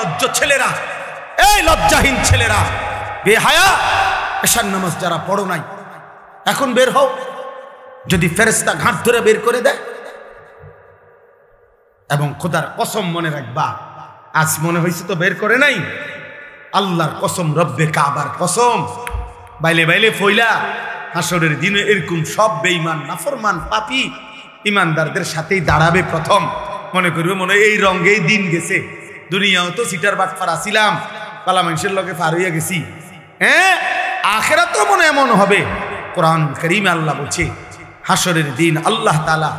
নির্লজ্জ ছেলেরা, এই লজ্জাহীন ছেলেরা, বেহায়া, এশার নামাজ যারা পড়ো নাই, এখন বের হও। যদি ফেরেশতা ঘাট ধরে বের করে দেয়, এবং খোদার কসম মনে রাখবা, আজ মনে হয়েছে তো বের করে নাই, আল্লাহর কসম, রব্বে কাবার কসম, বাইলে বাইলে ফইলা হাসরের দিনে এরকম সব বেঈমান, নাফরমান, পাপী ইমানদারদের সাথেই দাঁড়াবে প্রথম। মনে করবে মনে এই রঙেই দিন গেছে, দুনিয়াও তো সিটার বাটফার আসিলাম, পালা মানুষের লগে পার হইয়া গেছি। হ্যাঁ, আখিরাত তো মনে এমন হবে। কোরআন কারীমে আল্লাহ বলছে, হাসরের দিন আল্লাহ তাআলা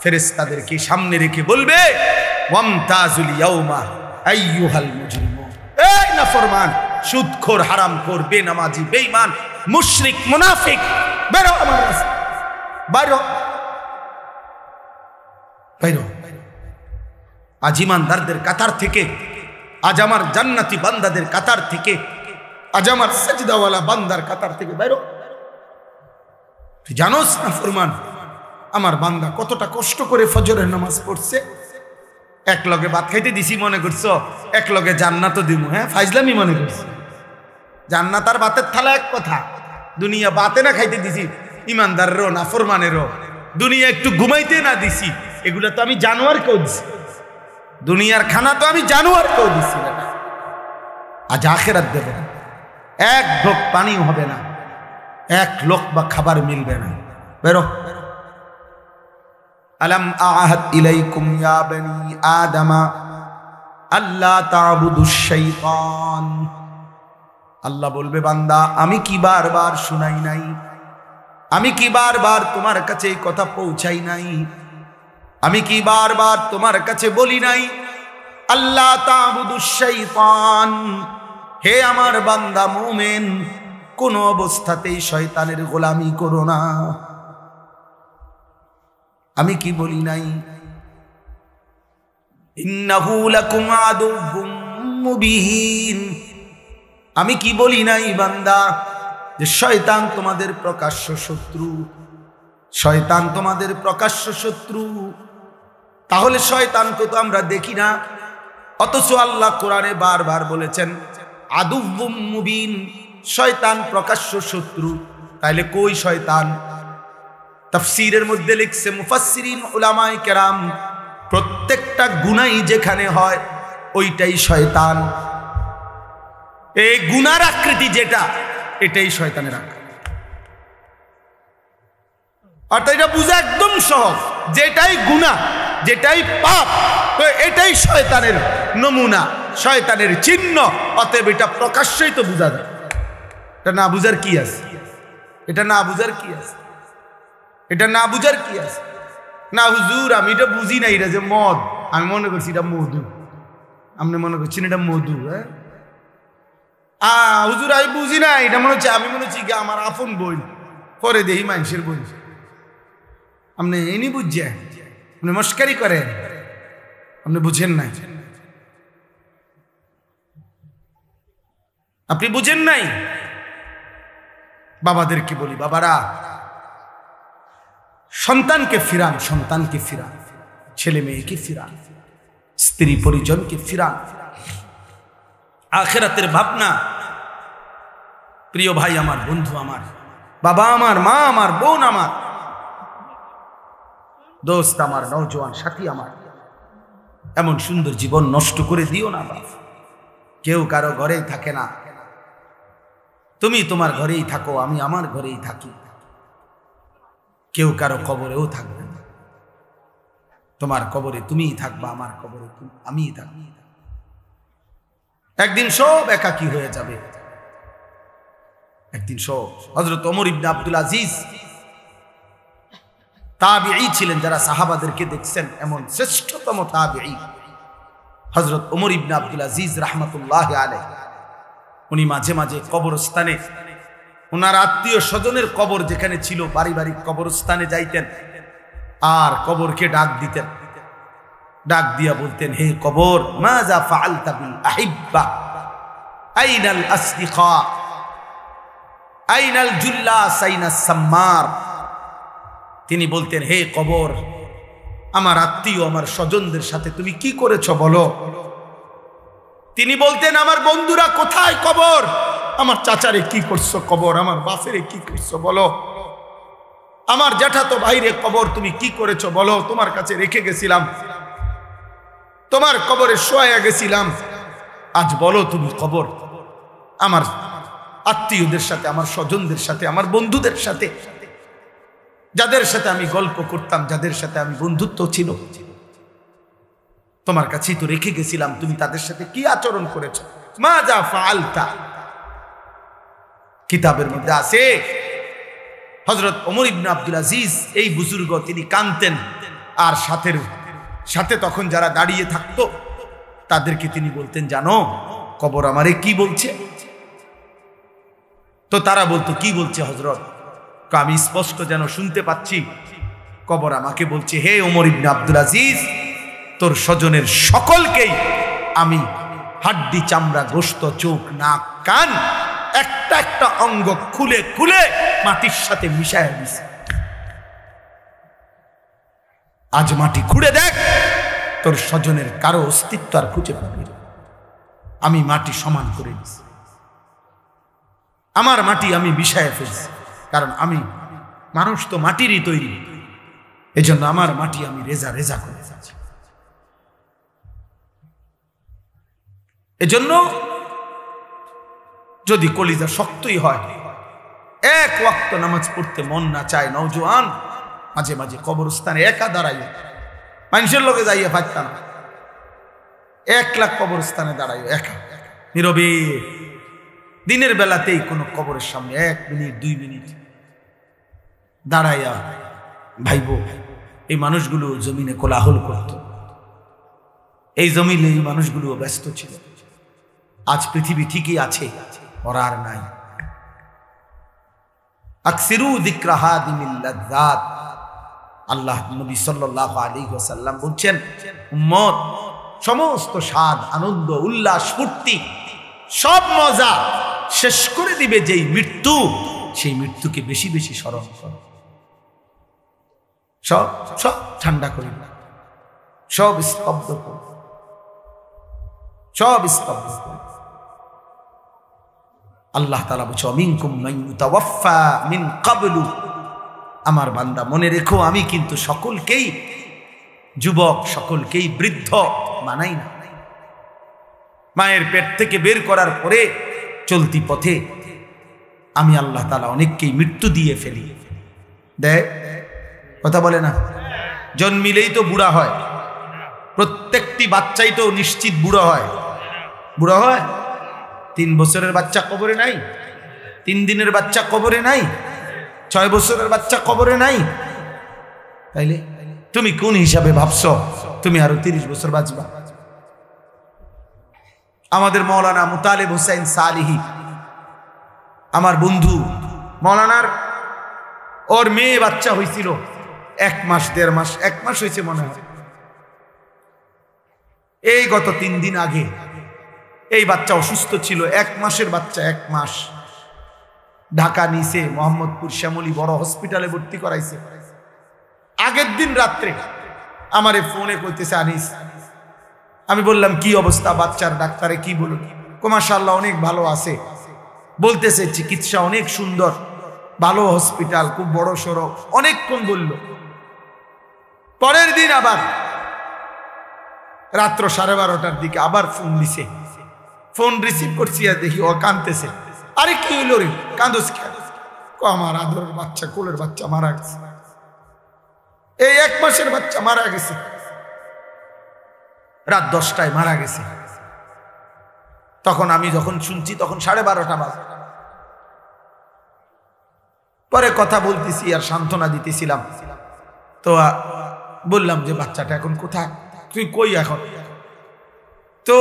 ফেরেশতাদেরকে সামনে রেখে বলবে, ওয়ামতাজুল ইয়াউমা আইয়ুহাল মুজরিমুন, এই নাফরমান, সুদখোর, হারামখোর, বেনামাজি, বেঈমান, মুশরিক, মুনাফিক, বেরো আমার কাছে, বাইরো বাইরো। আজ ইমানদারদের কাতার থেকে, আজ আমার জান্নাতি বান্দাদের কাতার থেকে, আজ আমার সাজদাওয়ালা বান্দার কাতার থেকে বাইরো। তুই জানোস না ফরমান, আমার বান্দা কতটা কষ্ট করে ফজরের নামাজ পড়ছে। এক লগে ভাত খাইতে দিছি মনে করছো এক লগে জান্নাতও দিব? হ্যাঁ, ফাইজলামি মনে করছি। জান্নাত আর ভাতের থালা এক কথা। দুনিয়া ভাতে না খাইতে দিছি ইমানদারেরও নাফরমানেরও, দুনিয়া একটু ঘুমাইতে না দিছি, এগুলো তো আমি জানোয়ার কেউ দিছি। দুনিয়ার খানা তো আমি জানোয়ার কেউ দিছি না। আজ আখিরাত দেব, এক ঢোক পানিও হবে না, এক লোকমা খাবার মিলবে না। বেরো। আলাম আহাদ ইলাইকুম ইয়া বনি আদমা আল্লা তা'বুদুশ শাইতান। আল্লাহ বলবে, বান্দা আমি কি বারবার শুনাই নাই? আমি কি বারবার তোমার কাছে এই কথা পৌঁছাই নাই? আমি কি বারবার তোমার কাছে বলি নাই আল্লাহ তা'বুদুশ শাইতান? হে আমার বান্দা মুমিন, কোন অবস্থাতেই শয়তানের গোলামি করো না। আমি কি বলি নাই? ইন্নাহু লাকুম আদুউম মুবিন। আমি কি বলি নাই বান্দা যে শয়তান তোমাদের প্রকাশ্য শত্রু? শয়তান তোমাদের প্রকাশ্য শত্রু। তাহলে শয়তানকে তো আমরা দেখি না, অথচ আল্লাহ কোরআনে বারবার বলেছেন আদুউম মুবিন, শয়তান প্রকাশ্য শত্রু। তাইলে কই শয়তান? তাফসীরের মধ্যে লিখছে মুফাসসিরিন উলামায়ে কেরাম, প্রত্যেকটা গুনাহ যেখানে হয় ওইটাই শয়তান। এই গুনার আকৃতি যেটা, এটাই শয়তানের আকৃতি। অর্থাৎ এটা বোঝা একদম সহজ, যেটাই গুনাহ, যেটাই পাপ, তো এটাই শয়তানের নমুনা, শয়তানের চিহ্ন। অতএব এটা প্রকাশ্যই তো বোঝা যায়। এটা না বুঝার কি আছে? এটা না বুঝার কি আছে? এটা না বুঝার কি আছে? না হুজুর আমি এটা বুঝি না, এটা যে মদ, আমি মনে করছি এটা মধু। আপনি মনে করছেন এটা মধু? হ্যাঁ হুজুর আমি বুঝি না, এটা মনে হচ্ছে, আমি মনে হচ্ছি আমার আপন বই, পরে দেখি মানুষের বই। আপনি এনি বুঝছেন, আপনি মস্কারি করেন, আপনি বুঝেন নাই, আপনি বুঝেন নাই। বাবাদেরকে বলি, বাবারা সন্তানকে ফিরান, সন্তানকে ফিরান, ছেলে মেয়েকে ফিরান, স্ত্রী পরিজনকে ফিরান। আখিরাতের ভাবনা। প্রিয় ভাই আমার, বন্ধু আমার, বাবা আমার, মা আমার, বোন আমার, দোস্ত আমার, নওজোয়ান সাথী আমার, এমন সুন্দর জীবন নষ্ট করে দিও না বাপ। কেউ কারো ঘরেই থাকে না, তুমি তোমার ঘরেই থাকো, আমি আমার ঘরেই থাকি। কেউ কারো কবরেও থাকবে না। তোমার কবরে তুমিই থাকবা, আমার কবরে আমিই থাকবো। একদিন সব একাকী হয়ে যাবে, একদিন সব। হযরত ওমর ইবনে আব্দুল আজিজ তাবিঈ ছিলেন, যারা সাহাবাদেরকে দেখছেন এমন শ্রেষ্ঠতম তাবিঈ হযরত ওমর ইবনে আব্দুল আজিজ রাহমাতুল্লাহি আলাইহি। উনি মাঝে মাঝে কবরস্থানে, ওনার আত্মীয় স্বজনের কবর যেখানে ছিল, পারিবারিক কবরস্থানে যাইতেন আর কবরকে ডাক দিতেন। ডাক দিয়া বলতেন, হে কবর, মাযা ফাআলতা বিল আহিব্বা, আইনাল আসদিকা, আইনাল জুল্লাস, আইনাস সাম্মার। তিনি বলতেন, হে কবর, আমার আত্মীয়, আমার স্বজনদের সাথে তুমি কি করেছো বলো। তিনি বলতেন, আমার বন্ধুরা কোথায় কবর? আমার চাচারে কি করছো কবর? আমার বাপেরে কি করছো বলো? আমার জ্যাঠাতো ভাইরে কবর তুমি কি করেছো বলো? তোমার কাছে রেখে গেছিলাম, তোমার কবরে শোয়া গেছিলাম, আজ বলো তুমি কবর। আমার আত্মীয়দের সাথে, আমার স্বজনদের সাথে, আমার বন্ধুদের সাথে, যাদের সাথে আমি গল্প করতাম, যাদের সাথে আমি বন্ধুত্ব ছিল, তোমার কাছেই তো রেখে গেছিলাম, তুমি তাদের সাথে কি আচরণ করেছো? মাজা ফাআলতা। কিতাবের মধ্যে আছে হযরত ওমর ইবনে আব্দুল আজিজ, এই বুজুর্গ, তিনি কাঁদতেন, আর সাথে তখন যারা দাঁড়িয়ে থাকতো তাদেরকে তিনি বলতেন, জানো কবর আমারে কি বলছে? তো তারা বলতো, কি বলছে হযরত? আমি স্পষ্ট যেন শুনতে পাচ্ছি, কবর আমাকে বলছে, হে ওমর ইবনে আব্দুল আজিজ, তোর স্বজনের সকলকেই আমি হাড্ডি, চামড়া, গোশত, চোখ, নাক, কান, একটা একটা অঙ্গ খুলে খুলে মাটির সাথে মিশায় দিছি। আজ মাটি খুঁড়ে দেখ, তোর স্বজনের কারো অস্তিত্ব আর খুঁজে পাবি না। আমি মাটি সমান করে দিছি, আমার মাটি আমি মিশায় ফেলছি, কারণ আমি মানুষ তো মাটিরই তৈরি, এজন্য আমার মাটি আমি রেজা রেজা করে ফেলছি। এজন্য যদি কলিজা শক্তই হয়, এক ওয়াক্ত নামাজ পড়তে মন না চায়, নওজোয়ান মাঝে মাঝে কবরস্থানে একা দাঁড়াইও, মানুষের লোকে যাইয়া পারতাম, 1 লাখ কবরস্থানে দাঁড়াইও একা নীরবে, দিনের বেলাতেই কোনো কবরের সামনে 1 মিনিট 2 মিনিট দাঁড়াইয়া ভাইব। এই মানুষগুলো জমিনে কোলাহল করত, এই জমিনে এই মানুষগুলো ব্যস্ত ছিল। আজ পৃথিবী ঠিকই আছে, ওরা আর নাই। আকসিরু যিকরা হাদিমিল লাযযাত, আল্লাহ নবী সাল্লাল্লাহু আলাইহি ওয়াসাল্লাম বলছেন, উম্মত সমস্ত স্বাদ, আনন্দ, উল্লাস, ফুর্তি, সব মজা শেষ করে দিবে যেই মৃত্যু, সেই মৃত্যুকে বেশি বেশি স্মরণ করো। সব সব ঠান্ডা করে, সব স্তব্ধ করো, সব স্তব্ধ করো। আল্লাহ তাআলা বলছে, মিনকুম মান ইউতাওয়াফা মিন ক্বাবলু, আমার বান্দা মনে রেখো, আমি কিন্তু সকলকেই যুবক, সকলকেই বৃদ্ধ মানাই না। মায়ের পেট থেকে বের করার পরে চলতি পথে আমি আল্লাহ তাআলা অনেককেই মৃত্যু দিয়ে ফেলি। দেখ, কথা বলে না, জন্মিলেই তো বুড়া হয়, প্রত্যেকটি বাচ্চাই তো নিশ্চিত বুড়ো হয়। বুড়ো হয়, 3 বছরের বাচ্চা কবরে নাই, 3 দিনের বাচ্চা কবরে নাই, 6 বছরের বাচ্চা কবরে নাই। তাইলে তুমি কোন হিসাবে ভাবছো তুমি আরো 30 বছর বাঁচবা? আমাদের মাওলানা মুতালিব হোসেন সালিহি, আমার বন্ধু, মাওলানার ওর মেয়ে বাচ্চা হয়েছিল 1 মাস 1.5 মাস, 1 মাস হয়েছে মনে হয়। এই গত 3 দিন আগে এই বাচ্চা অসুস্থ ছিল, 1 মাসের বাচ্চা, 1 মাস। ঢাকা নিচে মোহাম্মদপুর শ্যামলী বড় হসপিটালে ভর্তি করাইছে। আগের দিন রাত্রে আমারে ফোনে কইতেছে, আনিস। আমি বললাম, কি অবস্থা বাচ্চার? ডাক্তারে কি বলুন? মাশাআল্লাহ অনেক ভালো আছে, বলতেছে চিকিৎসা অনেক সুন্দর, ভালো হসপিটাল, খুব বড় সড়ো, অনেকক্ষণ বলল। পরের দিন আবার রাত্র 12:30টার দিকে আবার ফোন দিছে। ফোন রিসিভ করছি আর দেখি ও কাঁদতেছে। আরে কি হইল রে, কাঁদোস কেন? আমার আদরের বাচ্চা, কোলের বাচ্চা মারা গেছে, এই 1 মাসের বাচ্চা মারা গেছে, রাত 10টায় মারা গেছে। তখন আমি যখন শুনছি তখন 12:30 বাজে। পরে কথা বলতেছি আর সান্ত্বনা দিতেছিলাম, তো বললাম যে বাচ্চাটা এখন কোথায়, তুই কই এখন? তো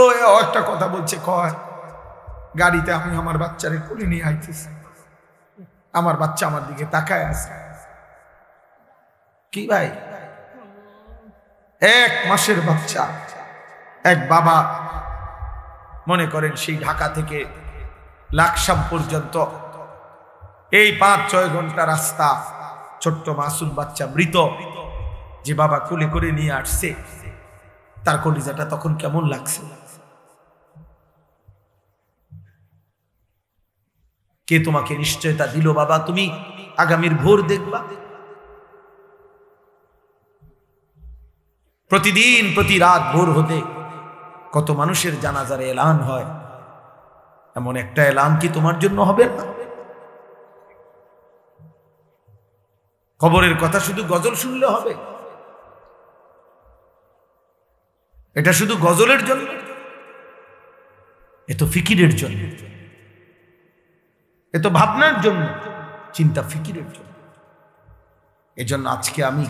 একটা কথা বলছে, কয় গাড়িতে আমি আমার বাচ্চারে কোলে নিয়ে আইতেছি, আমার বাচ্চা আমার দিকে তাকায় আছে। কি ভাই, 1 মাসের বাচ্চা, এক বাবা মনে করেন সেই ঢাকা থেকে লাকসাম পর্যন্ত এই 5-6 ঘন্টা রাস্তা, ছোট্ট মাসুম বাচ্চা মৃত, যে বাবা কোলে করে নিয়ে আসছে, তার কলিজাটা তখন কেমন লাগছে? কে তোমাকে নিশ্চয়তা দিল বাবা তুমি আগামীর ভোর দেখবা? প্রতিদিন প্রতি রাত ভোর হতে কত মানুষের জানাজার এলান হয়, এমন একটা এলান কি তোমার জন্য হবে না? খবরের কথা শুধু গজল শুনলে হবে? এটা শুধু গজলের জন্য? এ তো ফিকিরের জন্য, এ তো ভাবনার জন্য, চিন্তা ফিকিরের জন্য। এজন্য আজকে আমি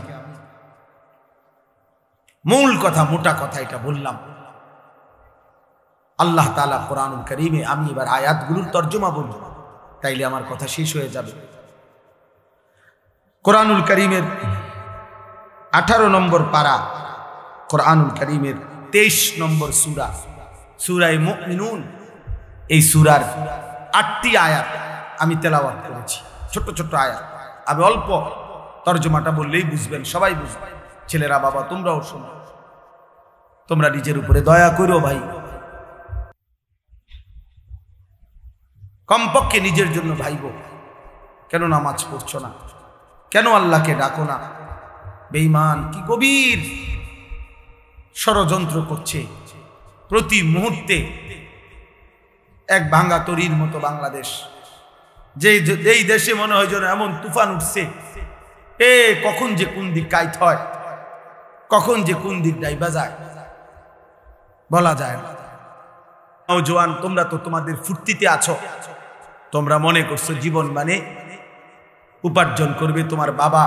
মূল কথা, মোটা কথা এটা বললাম। আল্লাহ তাআলা কোরআনুল কারীমে, আমি এবার আয়াতগুলোর তর্জমা বলব, তাইলে আমার কথা শেষ হয়ে যাবে। কোরআনুল কারীমের 18 নম্বর পারা, কোরআনুল কারীমের 23 নম্বর সূরা, সূরায়ে মুমিনুন। এই সূরার 8টি আয়াত আমি তেলাওয়াত করেছি, ছোট ছোট আয়াত। আমি অল্প তর্জমাটা বললেই বুঝবেন, সবাই বুঝবেন। ছেলেরা বাবা তোমরাও শোনো, তোমরা নিজের উপরে দয়া করো ভাই, কমপক্ষে নিজের জন্য ভাইবো। কেন নামাজ পড়ছো না? কেন আল্লাহকে ডাকো না? বেঈমান কি গভীর ষড়যন্ত্র করছে প্রতি মুহূর্তে। এক ভাঙা তরির মতো বাংলাদেশ, যেই দেশে মনে হয় যেন এমন তুফান উঠছে, কখন যে কোন দিক কাইত হয়, কখন যে কোন দিক ডাইবা যায় বলা যায় না। নওজোয়ান তোমরা তো তোমাদের ফুর্তিতে আছো, তোমরা মনে করছো জীবন মানে উপার্জন করবে তোমার বাবা,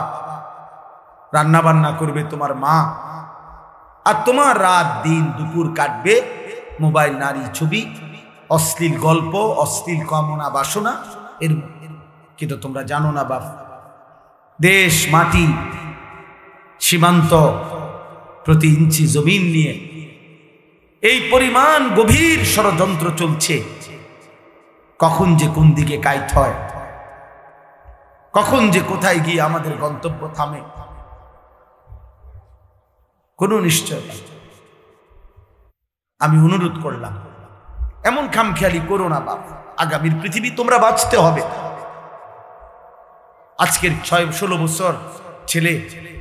রান্না বান্না করবে তোমার মা, আর তোমার রাত দিন দুপুর কাটবে মোবাইল, নারী, ছবি, অশ্লীল গল্প, অশ্লীল কামনা বাসনা এর। কিন্তু তোমরা জানো না বাপ, দেশ মাটি সীমান্ত প্রতি ইঞ্চি জমিন নিয়ে এই পরিমাণ গভীর ষড়যন্ত্র চলছে। কখন যে কোন দিকে কাইত হয়, কখন যে কোথায় গিয়ে আমাদের গন্তব্য থামে, কোনো নিশ্চয়তা। আমি অনুরোধ করলাম, এমন খামখেয়ালি করো না বাপ। আগামীর পৃথিবী তোমরা বাঁচতে হবে। আজকের 16 বছর ছেলে,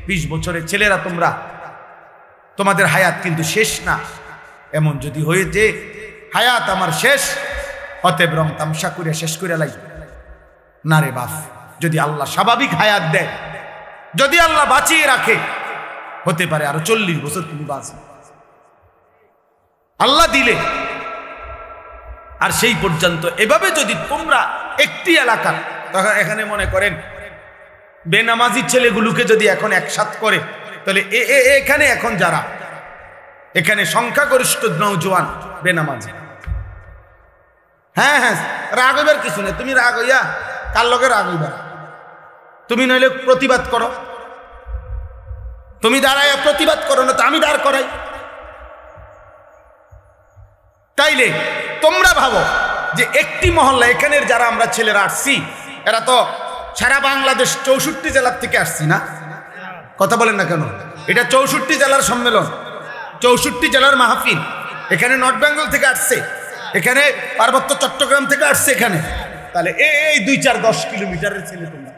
20 বছরের ছেলেরা তোমরা, তোমাদের হায়াত কিন্তু শেষ না। এমন যদি হয়েছে হায়াত আমার শেষ, অতএব রং তামসা করে শেষ করে লাই না রে বাপ। যদি আল্লাহ স্বাভাবিক হায়াত দেয়, যদি আল্লাহ বাঁচিয়ে রাখে, হতে পারে আরো 40 বছর তুমি বাঁচবে আল্লাহ দিলে। আর সেই পর্যন্ত এভাবে যদি তোমরা একটি এলাকা, তখন এখানে মনে করেন বেনামাজি ছেলেগুলোকে যদি এখন একসাথ করে, তাহলে এখানে এখন যারা এখানে সংখ্যাগরিষ্ঠ নওজোয়ান বেনামাজি। হ্যাঁ হ্যাঁ, রাগ হইবার কিছু নেই। তুমি রাগ হইয়া কার লগে রাগ হইবা? তুমি নইলে প্রতিবাদ করো, তুমি দাঁড়াইয়া প্রতিবাদ করো, না তো আমি দাঁড় করাই। তাইলে তোমরা ভাবো যে একটি মহল্লা, এখানের যারা আমরা ছেলেরা আসছি, এরা তো সারা বাংলাদেশ 64 জেলার থেকে আসছি না? কথা বলেন না কেন? এটা 64 জেলার সম্মেলন, 64 জেলার মাহফিল। এখানে নর্থ বেঙ্গল থেকে আসছে, এখানে পার্বত্য চট্টগ্রাম থেকে আসছে এখানে। তাহলে এই 2-4-10 কিলোমিটারের ছেলে তোমরা,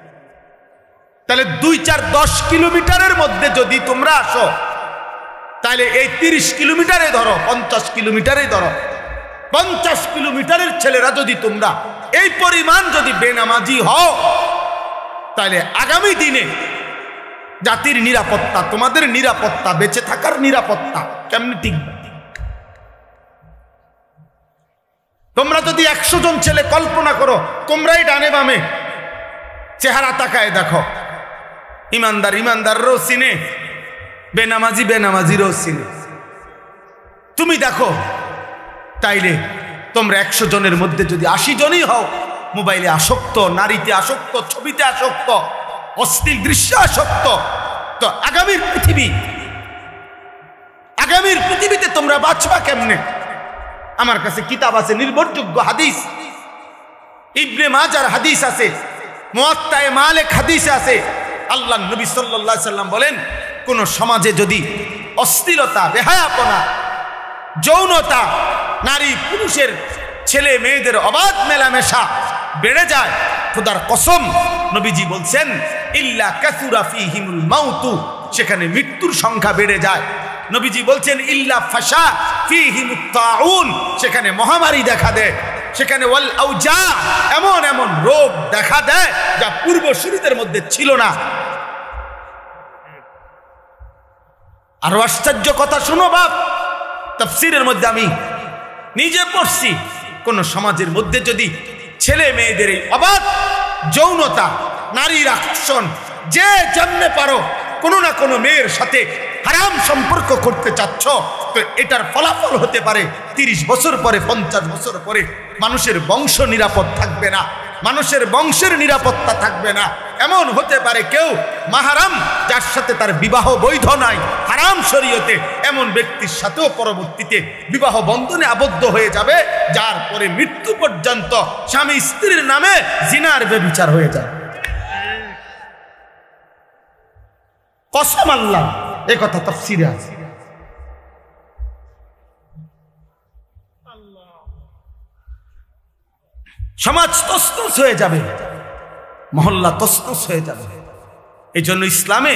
তাহলে 2-4-10 কিলোমিটারের মধ্যে যদি তোমরা আসো, তাহলে এই 30 কিলোমিটারে ধরো, 50 কিলোমিটারে ধরো, 50 কিলোমিটারের ছেলেরা যদি তোমরা এই পরিমাণ যদি বেনামাজি হও, তাহলে আগামী দিনে জাতির নিরাপত্তা, তোমাদের নিরাপত্তা, বেঁচে থাকার নিরাপত্তা কেমনি টিকবে? তোমরা যদি 100 জন ছেলে কল্পনা করো, তোমরাই ডানে বামে চেহারা তাকায় দেখো, ইমানদার ইমানদারও চিনে, বেনামাজি বেনামাজিরও চিনে, তুমি দেখো। তাইলে তোমরা 100 জনের মধ্যে যদি 80 জনই হও মোবাইলে আসক্ত, নারীতে আসক্ত, ছবিতে আসক্ত, অশ্লীল দৃশ্য আসক্ত, তো আগামীর পৃথিবীতে তোমরা বাঁচবা কেমনে? আমার কাছে কিতাব আছে, নির্ভরযোগ্য হাদিস, ইবনে মাজার হাদিস আছে, মুয়াত্তায়ে মালিক হাদিস আছে। আল্লাহ নবী সাল্লাল্লাহু আলাইহি সাল্লাম বলেন, কোন সমাজে যদি অশ্লীলতা, বেহায়াপনা, যৌনতা, নারী পুরুষের, ছেলে মেয়েদের অবাধ মেলামেশা বেড়ে যায়, খোদার কসম নবীজি বলছেন ইল্লা কাসুরা ফীহিমুল মাউতু, সেখানে মৃত্যুর সংখ্যা বেড়ে যায়। নবীজি বলছেন ইল্লা ফাশা ফীহিমুত তাউন, সেখানে মহামারী দেখা দেয়, সেখানে ওয়াল আউজা, এমন এমন রোগ দেখা দেয় যা পূর্বসূরীদের মধ্যে ছিল না। আরো আশ্চর্য কথা শুনো বাপ, তাফসীরের মধ্যে আমি নিজে পড়ছি, কোন সমাজের মধ্যে যদি ছেলে মেয়েদের এই অবাধ যৌনতা, নারীর আকর্ষণ, যে যেমনে পারো কোনো না কোনো মেয়ের সাথে হারাম সম্পর্ক করতে চাচ্ছ, তো এটার ফলাফল হতে পারে 30 বছর পরে, 50 বছর পরে মানুষের বংশ নিরাপদ থাকবে না, মানুষের বংশের নিরাপত্তা থাকবে না। এমন হতে পারে কেউ মাহারাম, যার সাথে তার বিবাহ বৈধ নাই, হারাম শরীয়তে, এমন ব্যক্তির সাথেও পরবর্তীতে বিবাহ বন্ধনে আবদ্ধ হয়ে যাবে, যার পরে মৃত্যু পর্যন্ত স্বামী স্ত্রীর নামে জিনার ব্যভিচার হয়ে যায়। কসম আল্লাহ, এ কথা তাফসীরে আছে। সমাজ তছনছ হয়ে যাবে, মহল্লা তছনছ হয়ে যাবে। এই জন্য ইসলামে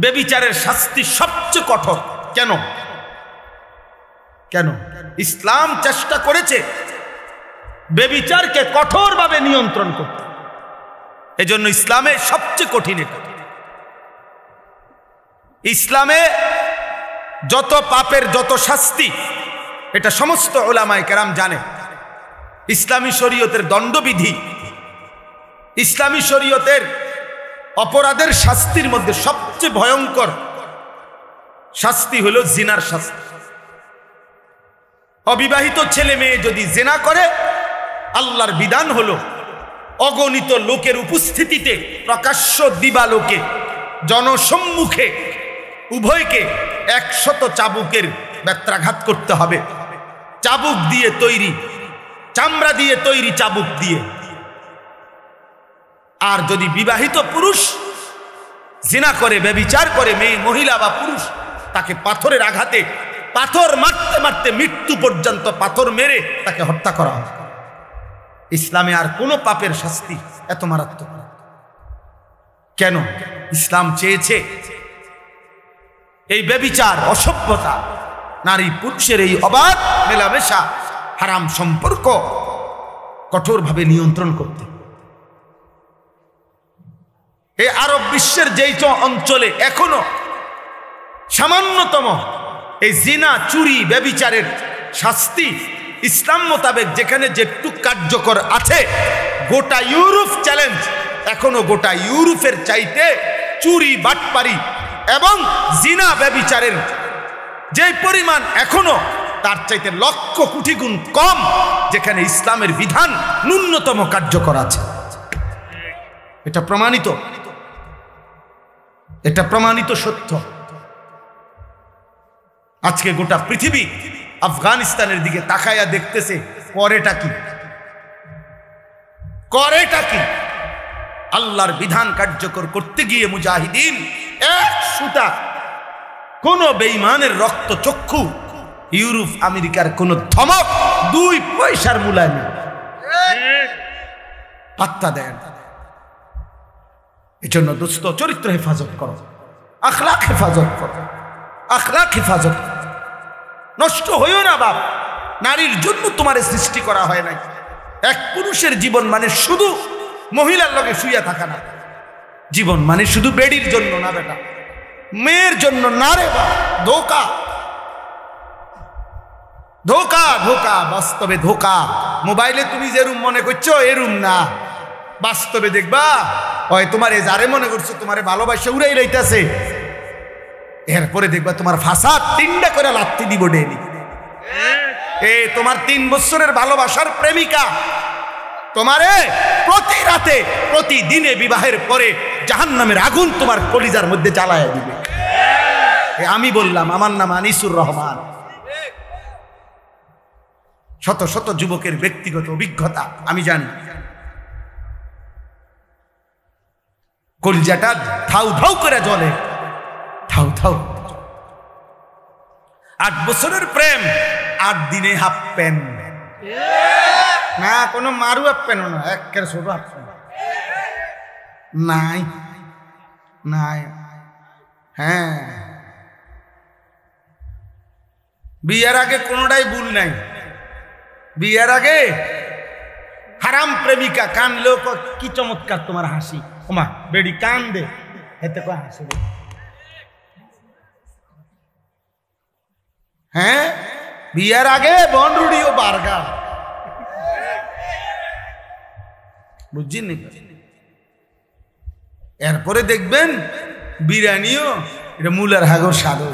ব্যভিচারের শাস্তি সবচেয়ে কঠোর। কেন? কেন? ইসলাম চেষ্টা করেছে ব্যভিচারকে কঠোরভাবে নিয়ন্ত্রণ করতে। এই জন্য ইসলামে সবচেয়ে কঠিন এটা। ইসলামে যত পাপের যত শাস্তি, এটা সমস্ত উলামায়ে কেরাম জানে। ইসলামী শরীয়তের দণ্ডবিধি, ইসলামী শরীয়তের অপরাধের শাস্তির মধ্যে সবচেয়ে ভয়ঙ্কর শাস্তি হলো জিনার শাস্তি। অবিবাহিত ছেলে মেয়ে যদি জিনা করে, আল্লাহর বিধান হলো অগণিত লোকের উপস্থিতিতে, প্রকাশ্য দিবালোকে, জনসম্মুখে উভয়কে 100 চাবুকের ব্যত্রাঘাত করতে হবে। চাবুক দিয়ে তৈরি, চামড়া দিয়ে তৈরি চাবুক দিয়ে। আর যদি বিবাহিত পুরুষ জিনা করে, ব্যভিচার করে, মেয়ে, মহিলা বা পুরুষ, তাকে পাথরের আঘাতে, পাথর মারতে মারতে মৃত্যু পর্যন্ত পাথর মেরে তাকে হত্যা করা হয়। ইসলামে আর কোনো পাপের শাস্তি এত মারাত্মক না। কেন? ইসলাম চেয়েছে এই ব্যভিচার, অসভ্যতা, নারী পুরুষের এই অবাধ মেলামেশা, হারাম সম্পর্ক কঠোরভাবে নিয়ন্ত্রণ করতে। এই আরব বিশ্বের যেই অঞ্চলে এখনো সামান্যতম এই জিনা, চুরি, ব্যভিচারের শাস্তি ইসলাম মোতাবেক যেখানে যেটুক কার্যকর আছে, গোটা ইউরোপ চ্যালেঞ্জ, এখনো গোটা ইউরোপের চাইতে চুরি, বাটপারি এবং জিনা, ব্যভিচারের যে পরিমাণ এখনো তার চাইতে লক্ষ কোটি গুণ কম, যেখানে ইসলামের বিধান ন্যূনতম কার্যকর আছে। এটা প্রমাণিত, এটা প্রমাণিত সত্য। আজকে গোটা পৃথিবী আফগানিস্তানের দিকে তাকায়া দেখতেছে, করেটা কি, করেটা কি? আল্লাহর বিধান কার্যকর করতে গিয়ে মুজাহিদিন এক সুতা কোন বেঈমানের রক্ত চক্ষু, ইউরোপ আমেরিকার কোন ধমক 2 পয়সার মূল্যায়ন পাত্তা দেন। এই জন্য দোস্ত, চরিত্র হেফাজত করো, আখলাক হেফাজত করো, আখলাক হেফাজত করো। নষ্ট হইও না বাপ। নারীর জন্য তোমার সৃষ্টি করা হয় নাই। এক পুরুষের জীবন মানে শুধু মহিলার লগে শুইয়া থাকা না, জীবন মানে শুধু বেডির জন্য না বেটা, মেয়ের জন্য না রে বাপ। ধোকা, ধোকা, ধোকা, বাস্তবে ধোকা। মোবাইলে তুমি যে রুম মনে করছো এ রুম না, বাস্তবে দেখবা ওই তোমার এ যারে মনে করছো তোমারে ভালোবাসা উড়াই লইতাছে, এরপরে দেখবা তোমার ফাসাদ 3টা করে লাত্তি দিব ডেলি। তোমার 3 বছরের ভালোবাসার প্রেমিকা তোমারে প্রতি রাতে, প্রতিদিনে বিবাহের পরে জাহান্নামের আগুন তোমার কলিজার মধ্যে জ্বালায়া দিবে। আমি বললাম, আমার নাম আনিসুর রহমান। শত শত যুবকের ব্যক্তিগত অভিজ্ঞতা আমি জানি। কলিজাটা ধাউ ধাউ করে জ্বলে, ধাউ ধাউ। 8 বছরের প্রেম, 8 দিনে হাফ প্যান্ট। না কোনো মারু আপেন না, একের ছোট আপেন নাই নাই। হ্যাঁ, বিয়ের আগে কোনোটাই ভুল নাই। বিয়ের আগে হারাম প্রেমিকা কানলেও কি চমৎকার তোমার হাসি, ওমা বেড়ি কান দে, এতে কয় হাসি। হ্যাঁ, বিয়ের আগে বনরুডি ও বার্গার, বুঝছেন? এরপরে দেখবেন বিরিয়ানিও এটা মূলার হাগর সাদো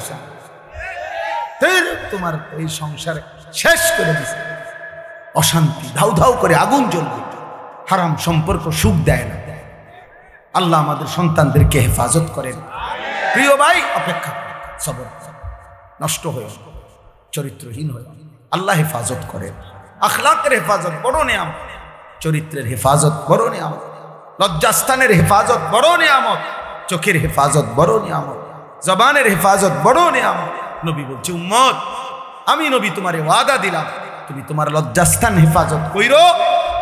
তোমার এই সংসারে শেষ করে দিছে। অশান্তি ধাউ ধাউ করে আগুন জ্বলবে, হারাম সম্পর্ক সুখ দেয় না। আল্লাহ আমাদের সন্তানদেরকে হেফাজত করেন। প্রিয় ভাই, অপেক্ষা করেন, সবর নষ্ট হয়ে চরিত্রহীন হয়ে আল্লাহ হেফাজত করেন। আখলাকের হেফাজত বড় নিয়ামত, চরিত্রের হেফাজত বড় নিয়ামত, লজ্জাস্থানের হেফাজত বড় নিয়ামত, চোখের হেফাজত বড় নিয়ামত, জবানের হেফাজত বড় নিয়ামত। নবী বলছে, উম্মত আমি নবী তোমারে ওয়াদা দিলাম, তুমি তোমার লজ্জাস্থান হেফাজত কইরো,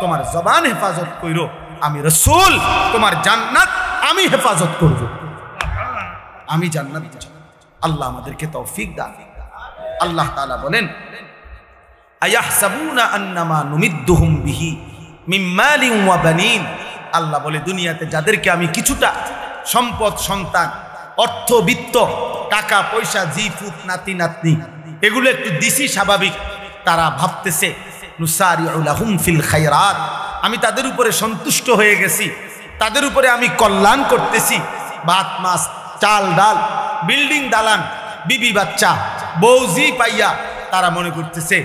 তোমার জবান হেফাজত কইরো, আমি রাসূল তোমার জান্নাত আমি হেফাজত করব। আমি জান্নাত চাই। আল্লাহ আমাদেরকে তৌফিক দান। আল্লাহ তাআলা বলেন, আয়াহসাবুনা আন্নামা নুমিদ্দুহুম বিহি মিন মালিন ওয়া বানিন। আল্লাহ বলে, দুনিয়াতে যাদেরকে আমি কিছুটা সম্পদ, সন্তান, অর্থ, বিত্ত, টাকা পয়সা, জি ফুত, নাতি নাতনি এগুলো একটু দিছি, স্বাভাবিক তারা ভাবতেছে নুসারিউ লাহুম ফিল খায়রাত, আমি তাদের উপরে সন্তুষ্ট হয়ে গেছি, তাদের উপরে আমি কল্যাণ করতেছি। ভাত মাছ চাল ডাল, বিল্ডিং দালান, বিবি বাচ্চা, বউজি পাইয়া তারা মনে করতেছে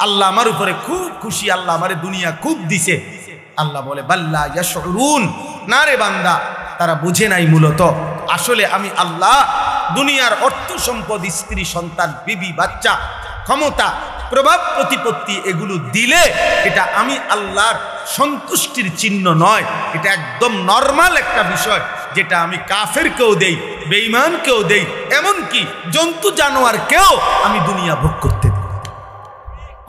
আল্লাহ আমার উপরে খুব খুশি, আল্লাহ আমারে দুনিয়া খুব দিছে। আল্লাহ বলে, বাল্লা ইয়াশউরুন, না রে বান্দা, তারা বুঝে নাই মূলত আসলে আমি আল্লাহ দুনিয়ার অর্থ সম্পদ, স্ত্রী সন্তান, বিবি বাচ্চা, ক্ষমতা, প্রভাব প্রতিপত্তি এগুলো দিলে এটা আমি আল্লাহর সন্তুষ্টির চিহ্ন নয়, এটা একদম নরমাল একটা বিষয়, যেটা আমি কাফেরকেও দেই, বেঈমানকেও দেই, এমনকি জন্তু জানোয়ারকেও আমি দুনিয়া ভোগ করতে দিই।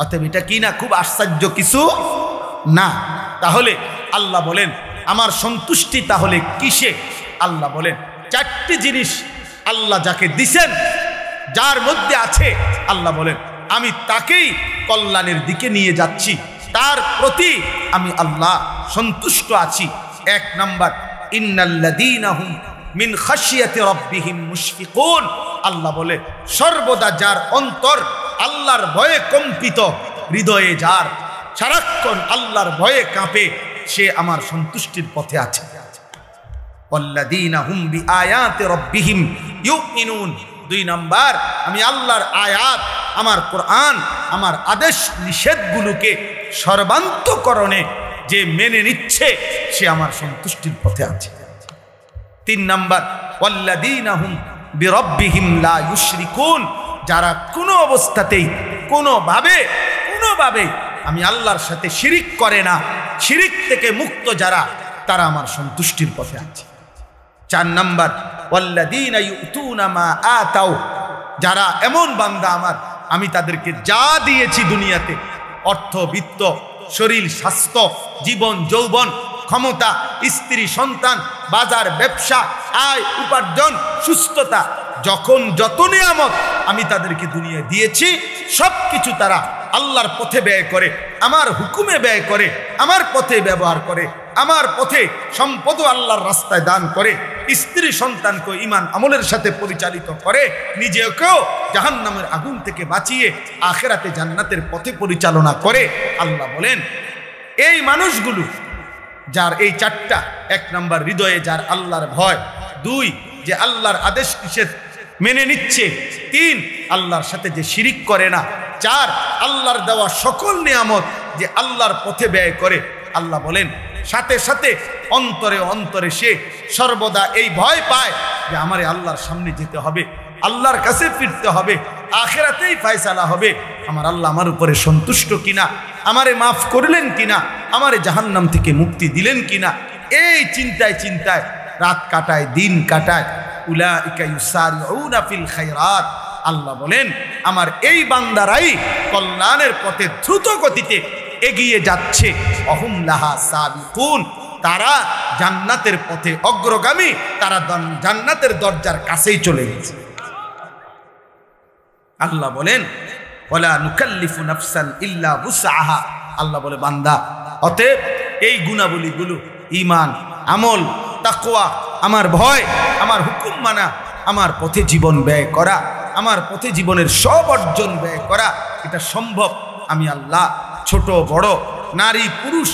অতএব এটা কি না খুব আশ্চর্য কিছু না? তাহলে আল্লাহ বলেন আমার সন্তুষ্টি তাহলে কিসে? আল্লাহ বলেন চারটি জিনিস আল্লাহ যাকে দিছেন, যার মধ্যে আছে, আল্লাহ বলেন আমি তাকেই কল্যাণের দিকে নিয়ে যাচ্ছি, তার প্রতি আমি আল্লাহ সন্তুষ্ট আছি। এক নাম্বার, ইন্নাল্লাযীনা হুম মিন খাশিয়াতি রাব্বিহিম মুশফিকুন। আল্লাহ বলে সর্বদা যার অন্তর আল্লাহর ভয়ে কম্পিত, হৃদয়ে যার সারাক্ষণ আল্লাহর ভয়ে কাঁপে, সে আমার সন্তুষ্টির পথে আছে। ওয়াল্লাযীনা হুম বিআয়াতি রাব্বিহিম ইউমিনুন। দুই নাম্বার, আমি আল্লাহর আয়াত, আমার কোরআন, আমার আদেশ নিষেধগুলোকে সর্বান্তকরণে যে মেনে নিচ্ছে, সে আমার সন্তুষ্টির পথে আছে। তিন নাম্বার, ওয়াল্লাযীনা হুম বিরাব্বিহিম লা ইউশরিকুন। যারা কোনো অবস্থাতেই কোনোভাবে আমি আল্লাহর সাথে শিরিক করে না, শিরিক থেকে মুক্ত যারা, তারা আমার সন্তুষ্টির পথে আছে। চার নাম্বার, ওয়াল্লাযীনা ইউতুনা মা আতাউ। যারা এমন বান্দা আমার, আমি তাদেরকে যা দিয়েছি দুনিয়াতে, অর্থ বিত্ত, শরীর স্বাস্থ্য, জীবন যৌবন, ক্ষমতা, স্ত্রী সন্তান, বাজার ব্যবসা, আয় উপার্জন, সুস্থতা, যখন যত নিয়ামত আমি তাদেরকে দুনিয়ায় দিয়েছি, সব কিছু তারা আল্লাহর পথে ব্যয় করে, আমার হুকুমে ব্যয় করে, আমার পথে ব্যবহার করে, আমার পথে সম্পদ আল্লাহর রাস্তায় দান করে, স্ত্রী সন্তানকে ঈমান আমলের সাথে পরিচালিত করে, নিজেকেও জাহান্নামের আগুন থেকে বাঁচিয়ে আখিরাতে জান্নাতের পথে পরিচালনা করে। আল্লাহ বলেন এই মানুষগুলো যার এই চারটা, এক নাম্বার হৃদয়ে যার আল্লাহর ভয়, দুই যে আল্লাহর আদেশ নিষেধ মেনে নিচ্ছে, তিন আল্লাহর সাথে যে শিরিক করে না, চার আল্লাহর দেওয়া সকল নিয়ামত যে আল্লাহর পথে ব্যয় করে। আল্লাহ বলেন সাথে সাথে অন্তরে অন্তরে সে সর্বদা এই ভয় পায় যে আমারে আল্লাহর সামনে যেতে হবে, আল্লাহর কাছে ফিরতে হবে, আখিরাতেই ফয়সালা হবে, আমার আল্লাহ আমার উপরে সন্তুষ্ট কিনা, আমারে মাফ করলেন কিনা, আমারে জাহান্নাম থেকে মুক্তি দিলেন কিনা, এই চিন্তায় চিন্তায় রাত কাটায়, দিন কাটায়। উলাইকা ইউসারিউনা ফিল খায়রাত। আল্লাহ বলেন আমার এই বান্দারাই কল্যাণের পথে দ্রুত গতিতে এগিয়ে যাচ্ছে, অহুম লাহা সাবিকুন, তারা জান্নাতের পথে অগ্রগামী, তারা জান্নাতের দরজার কাছেই চলে গেছে। আল্লাহ বলেন ওয়ালা নুকাল্লিফু নাফসান ইল্লা বুসআহা, আল্লাহ বলে বান্দা অতএব এই গুণাবলীগুলো ঈমান, আমল, তাকওয়া, আমার ভয়, আমার হুকুম মানা, আমার পথে জীবন ব্যয় করা, আমার পথে জীবনের সব অর্জন ব্যয় করা, এটা সম্ভব আমি আল্লাহ ছোট বড়, নারী পুরুষ,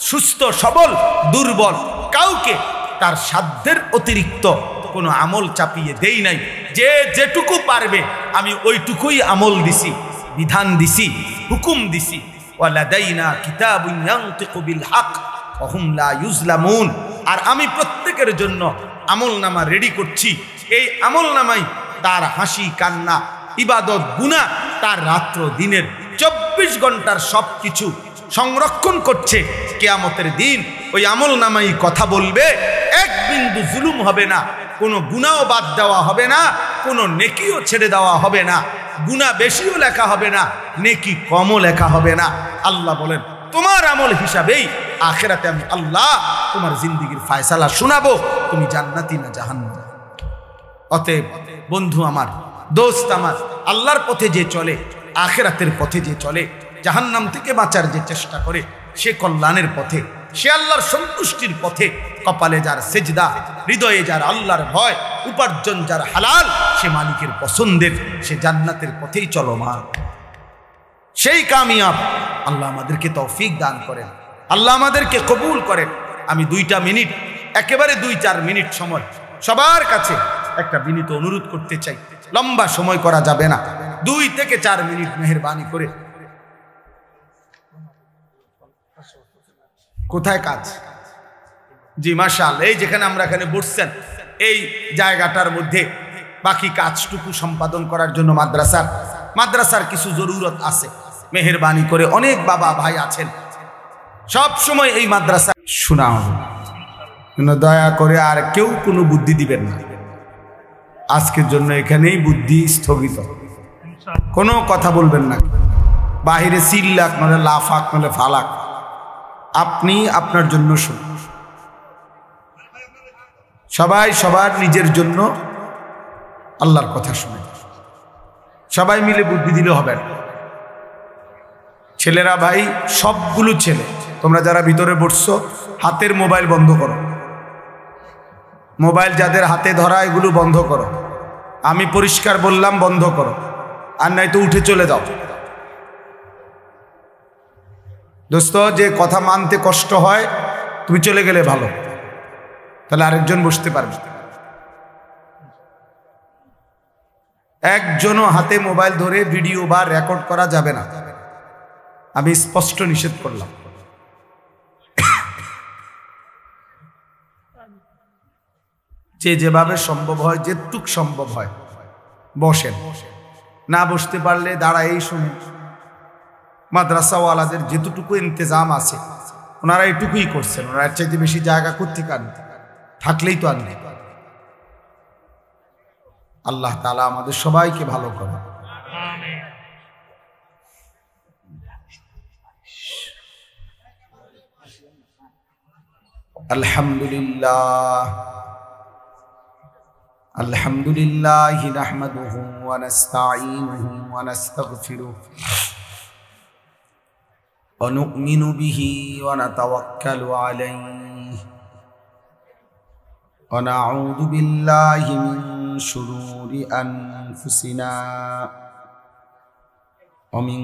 সুস্থ সবল দুর্বল, কাউকে তার সাধ্যের অতিরিক্ত কোনো আমল চাপিয়ে দেই নাই। যে যেটুকু পারবে আমি ওইটুকুই আমল দিছি, বিধান দিছি, হুকুম দিছি। ওয়ালাদাইনা কিতাবুন ইয়ানতিকু বিল হক ওয়া হুম লা ইউজলামুন, আর আমি প্রত্যেকের জন্য আমলনামা রেডি করছি। এই আমলনামাই তার হাসি কান্না ইবাদত গুনাহ তার রাত্র দিনের 24 ঘন্টার সব কিছু সংরক্ষণ করছে। কিয়ামতের দিন ওই আমলনামাই কথা বলবে, এক বিন্দু জুলুম হবে না, কোনো গুনাহও বাদ দেওয়া হবে না, কোনো নেকিও ছেড়ে দেওয়া হবে না, গুনাহ বেশিও লেখা হবে না, নেকি কমও লেখা হবে না। আল্লাহ বলেন তোমার আমল হিসাবেই আখিরাতে আমি আল্লাহ তোমার জিন্দেগীর ফয়সালা শোনাবো, তুমি জান্নাতি না জাহান্নামী। অতএব বন্ধু আমার, দোস্ত আমার, আল্লাহর পথে যে চলে, আখিরাতের পথে যে চলে, জাহান্নাম থেকে বাঁচার যে চেষ্টা করে, সে কল্যাণের পথে, সে আল্লাহর সন্তুষ্টির পথে, কপালে যার সেজদা, হৃদয়ে যার আল্লাহর ভয়, উপার্জন যার হালাল, সে মালিকের পছন্দের, সে জান্নাতের পথেই চলমান, সেই কামিয়াব। আল্লাহ আমাদেরকে তৌফিক দান করেন, আল্লাহ আমাদেরকে কবুল করেন। আমি 2টা মিনিট, একেবারে 2-4 মিনিট সময় সবার কাছে একটা বিনীত অনুরোধ করতে চাই, লম্বা সময় করা যাবে না, 2 থেকে 4 মিনিট মেহেরবানি করে। কোথায় কাজ? জি মাশাআল্লাহ, এই যেখানে আমরা এখানে বসছেন এই জায়গাটার মধ্যে বাকি কাজটুকু সম্পাদন করার জন্য মাদ্রাসার কিছু জরুরত আছে। মেহেরবানি করে, অনেক বাবা ভাই আছেন, সব সময় এই মাদ্রাসা শোনা হবে, দয়া করে আর কেউ কোনো বুদ্ধি দিবেন না। আজকের জন্য এখানেই বুদ্ধি স্থগিত, কোনো কথা বলবেন না, বাহিরে চিল্লাক নলে লাফাক নলে ফালাক, আপনি আপনার জন্য শুনুন। সবাই সবার নিজের জন্য আল্লাহর কথা শুনে, সবাই মিলে বুদ্ধি দিলে হবে না। ছেলেরা ভাই, সবগুলো ছেলে তোমরা যারা ভিতরে বসছো, হাতের মোবাইল বন্ধ করো, মোবাইল যাদের হাতে ধরা এগুলো বন্ধ করো। আমি পরিষ্কার বললাম বন্ধ করো, আর নাই তো উঠে চলে যাও। দোস্ত, যে কথা মানতে কষ্ট হয় তুমি চলে গেলে ভালো, তাহলে আরেকজন বসতে পারবে। একজনও হাতে মোবাইল ধরে ভিডিও বা রেকর্ড করা যাবে না, আমি স্পষ্ট নিষেধ করলাম। যে যেভাবে সম্ভব হয়, যেটুক সম্ভব হয় বসেন, না বসতে পারলে দাঁড়াই শুনুন। মাদ্রাসাওয়ালাদের যেটুকু ইন্তজাম আছে ওনারা এটুকুই করছেন, ওনার চাইতে বেশি জায়গা কোত্থেকে আনতে, থাকলেই তো আনবে। আল্লাহ তাআলা আমাদের সবাইকে ভালো করে। আলহামদুলিল্লাহ আলহামদুলিল্লাহ নাহমাদুহু ওয়া নাস্তাঈনুহু ওয়া নাস্তাগফিরুহু ওয়া নু'মিনু বিহি ওয়া নাতাওয়াক্কালু আলাইহি ওয়া নাউযু বিল্লাহি মিন শুরুরি আনফুসিনা ওয়া মিন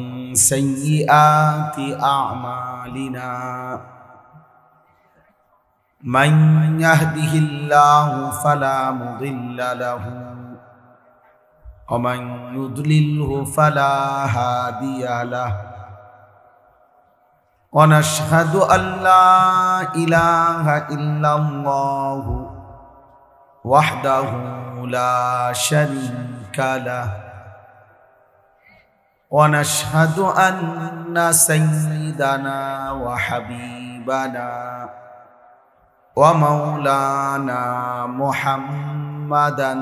সাইয়্যিআতি আ'মালিনা। من يهده الله فلا مضل له ومن يضلله فلا هادي له ونشهد أن لا إله إلا الله وحده لا شريك له ونشهد أن سيدنا وحبيبنا ومولانا محمدا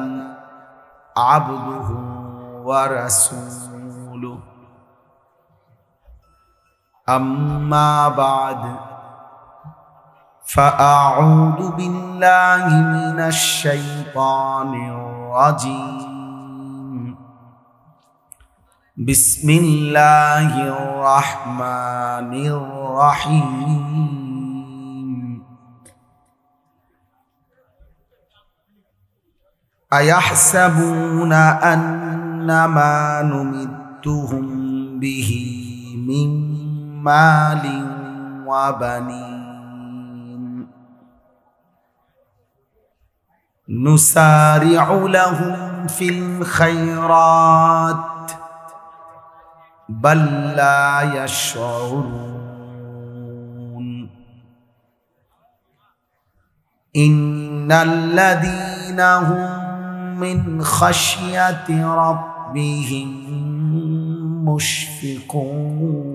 عبده ورسوله أما بعد فأعوذ بالله من الشيطان الرجيم بسم الله الرحمن الرحيم أيحسبون أنما نمدهم به من مال وبنين نسارع لهم في الخيرات بل لا يشعرون إن الذين هم من خشية ربهم مشفقون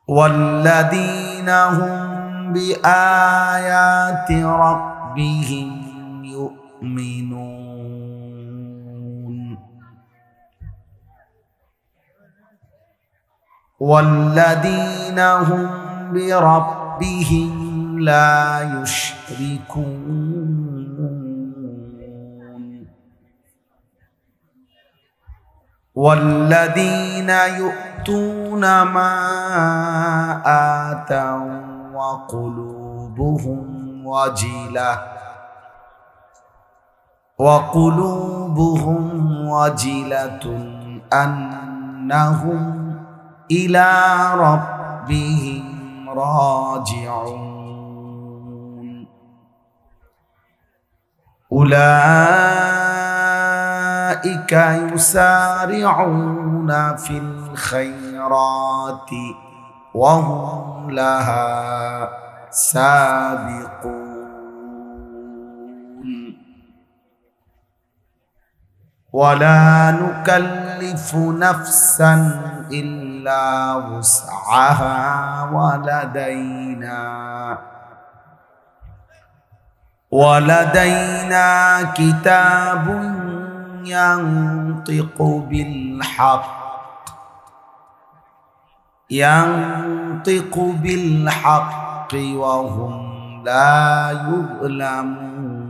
والذين هم بآيات ربهم يؤمنون والذين هم بربهم لا يشركون والذين يؤتون ما آتوا وقلوبهم وجلة أنهم إلى ربهم راجعون أولئك يسارعون في الخيرات وهم لها سابقون ولا نكلف نفسا إلا وسعها ولدينا كتاب ينطق بالحق وهم لا يظلمون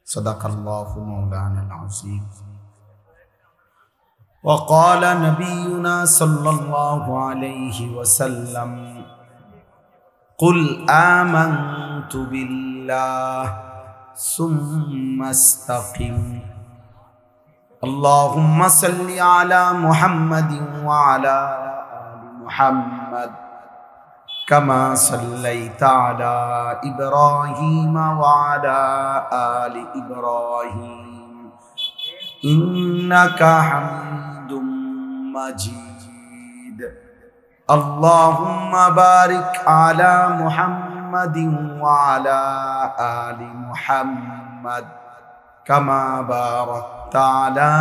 صدق الله مولانا العظيم وقال نبينا صلى الله عليه وسلم قل آمنت بالله ثم استقم اللهم صل على محمد وعلى آل محمد كما صليت على إبراهيم وعلى آل إبراهيم إنك حميد مجيد اللهم بارك على محمد وعلى آل محمد كما باركت على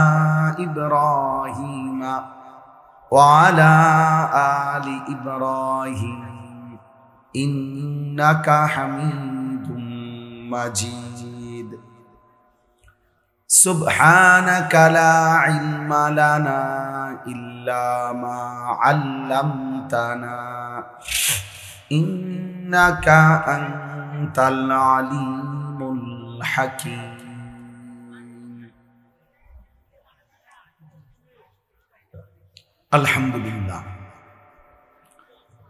إبراهيم وعلى آل إبراهيم إنك حميد مجيد سبحانك لا علم لنا إلا ما علمتنا إنك أنت العليم الحكيم আলহামদুলিল্লাহ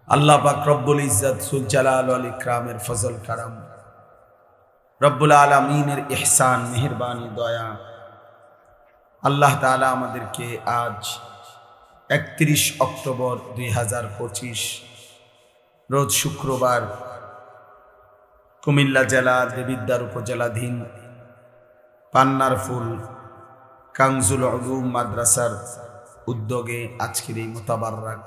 আল্লাহ পাক রব্বুল ইজ্জত সুল জালাল ওয়াল ইকরামের ফজল কারাম রব্বুল আলামিনের ইহসান মেহেরবানি দয়া আল্লাহ তাআলা আমাদেরকে আজ 31 অক্টোবর 2025 রোজ শুক্রবার কুমিল্লা জেলার দেবিদ্বার উপজেলাধীন পান্নারফুল কানজুল উলুম মাদ্রাসার উদ্যোগে আজকের এই মুতাবাররাক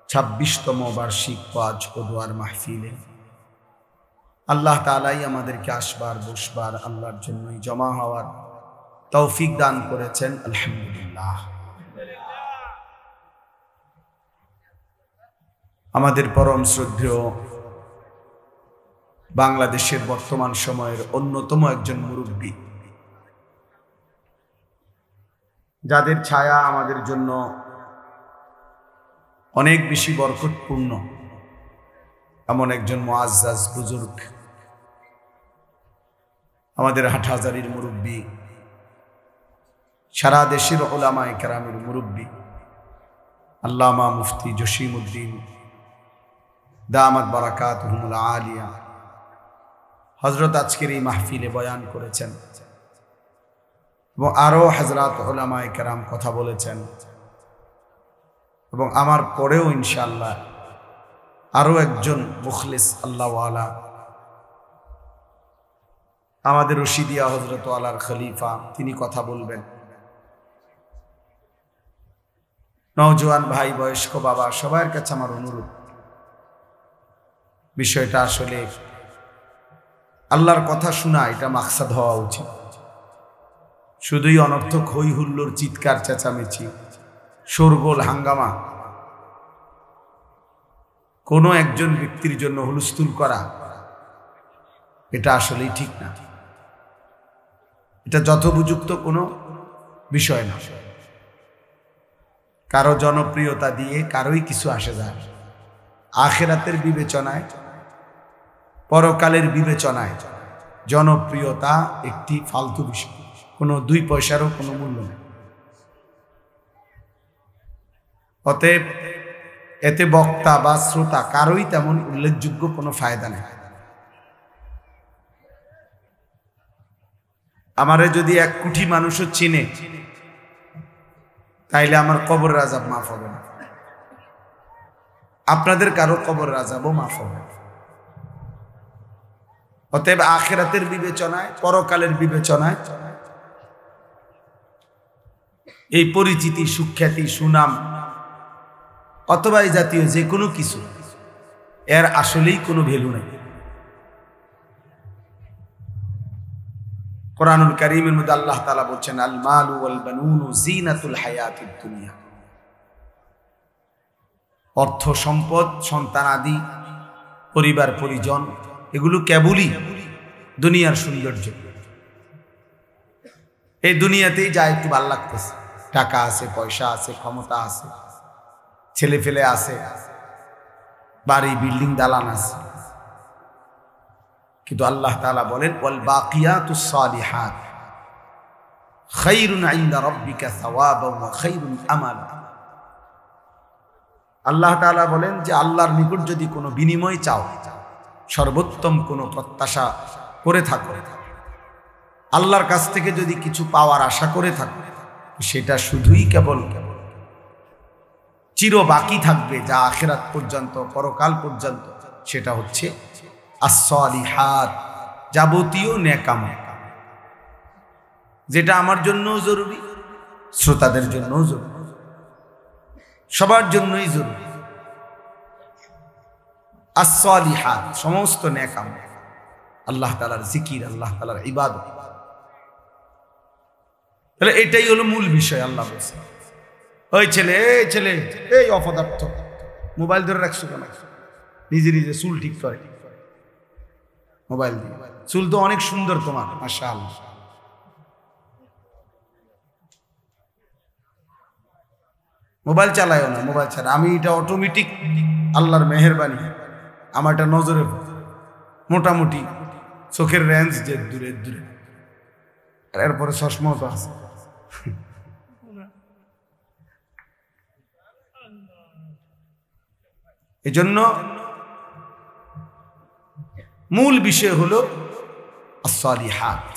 26তম বার্ষিক ওয়াজ ও দোয়ার মাহফিলে আল্লাহ তাআলাই আমাদেরকে আসবার বসবার আল্লাহর জন্যই জমা হওয়ার তৌফিক দান করেছেন আলহামদুলিল্লাহ। আমাদের পরম শ্রদ্ধেয় বাংলাদেশের বর্তমান সময়ের অন্যতম একজন মুরব্বী যাদের ছায়া আমাদের জন্য অনেক বেশি বরকতপূর্ণ, এমন একজন মুআজ্জাজ বুজুর্গ, আমাদের হাটহাজারীর মুরব্বী, সারা দেশের উলামায়ে কেরামের মুরব্বী আল্লামা মুফতি জসিমউদ্দিন দামাত বারাকাতুহুল আলিয়া হযরত আজকের এই মাহফিলে বয়ান করেছেন এবং আরো হযরত উলামায়ে কেরাম কথা বলেছেন এবং আমার পরেও ইনশাআল্লাহ আরো একজন মুখলিস আল্লাহওয়ালা আমাদের রশিদিয়া হযরত আলার খলিফা তিনি কথা বলবেন। নওজোয়ান ভাই, বয়স্ক বাবা, সবার কাছে আমার অনুরোধ, বিষয়টা আসলে আল্লাহর কথা শোনা এটা মাকসাদ হওয়া উচিত। শুধুই অনর্থক হই হুল্লোড়, চিৎকার চেঁচামেচি, শোরগোল, হাঙ্গামা, কোনো একজন ব্যক্তির জন্য হুলস্থুল করা এটা আসলেই ঠিক না। এটা যথোপযুক্ত কোনো বিষয় না। কারো জনপ্রিয়তা দিয়ে কারোই কিছু আসে যায়। আখিরাতের বিবেচনায়, পরকালের বিবেচনায় জনপ্রিয়তা একটি ফালতু বিষয়, কোনো 2 পয়সারও কোনো মূল্য নেই। অতএব এতে বক্তা বা শ্রোতা কারোই তেমন উল্লেখযোগ্য কোনো ফায়দা নেই। আমারে যদি 1 কোটি মানুষও চিনে তাইলে আমার কবরের আযাব মাফ হবে না, আপনাদের কারো কবরের আযাবও মাফ হবে না। অতএব আখিরাতের বিবেচনায়, পরকালের বিবেচনায় এই পরিচিতি, সুখ্যাতি, সুনাম অথবা এই জাতীয় যে কোনো কিছু এর আসলেই কোনো ভ্যালু নেই। কোরআনুল কারীমের মধ্যে আল্লাহ তাআলা বলছেন, আল মালু ওয়াল বানুন জিনাতুল হায়াতিদ দুনিয়া। অর্থ সম্পদ, সন্তানাদি, পরিবার পরিজন এগুলো কেবলই দুনিয়ার সৌন্দর্য। এই দুনিয়াতেই যা একটু ভালো লাগতেছে, টাকা আছে, পয়সা আছে, ক্ষমতা আছে, ছেলে ফেলে আছে, বাড়ি বিল্ডিং দালান আছে, কিন্তু আল্লাহ তাআলা বলেন ওয়াল বাকিয়াতুস সালিহাত খায়রুন ইনদা রাব্বিকা সাওয়াবান ওয়া খায়রুন আমালা। আল্লাহ তাআলা বলেন যে আল্লাহর নিকট যদি কোনো বিনিময় চাও, সর্বোত্তম কোনো প্রত্যাশা করে থাকো, আল্লাহর কাছ থেকে যদি কিছু পাওয়ার আশা করে থাকো, সেটা শুধুই কেবল চির বাকি থাকবে, যা আখিরাত পর্যন্ত, পরকাল পর্যন্ত, সেটা হচ্ছে as-salihat, যাবতীয় নেক আমল, যেটা আমার জন্যও জরুরি, শ্রোতাদের জন্যও জরুরি, সবার জন্যই জরুরি। as-salihat সমস্ত নেক আমল, আল্লাহ তাআলার জিকির, আল্লাহ তাআলার ইবাদত। তাহলে এটাই হলো মূল বিষয়। আল্লাহ বলছে, ওই ছেলে, এই ছেলে, এই অপদার্থ, মোবাইল ধরে রাখছো কেন? নিজে নিজে চুল ঠিক করে মোবাইল দিয়ে। চুল তো অনেক সুন্দর তোমার, মাশাআল্লাহ। মোবাইল চালায়ও না, মোবাইল ছাড়া। আমি এটা অটোমেটিক, আল্লাহর মেহেরবানি, আমার এটা নজরে মোটামুটি চোখের রেঞ্জ যে দূরে দূরে, এরপরে চশমাও তো আছে। এজন্য মূল বিষয় হলো as-salihat,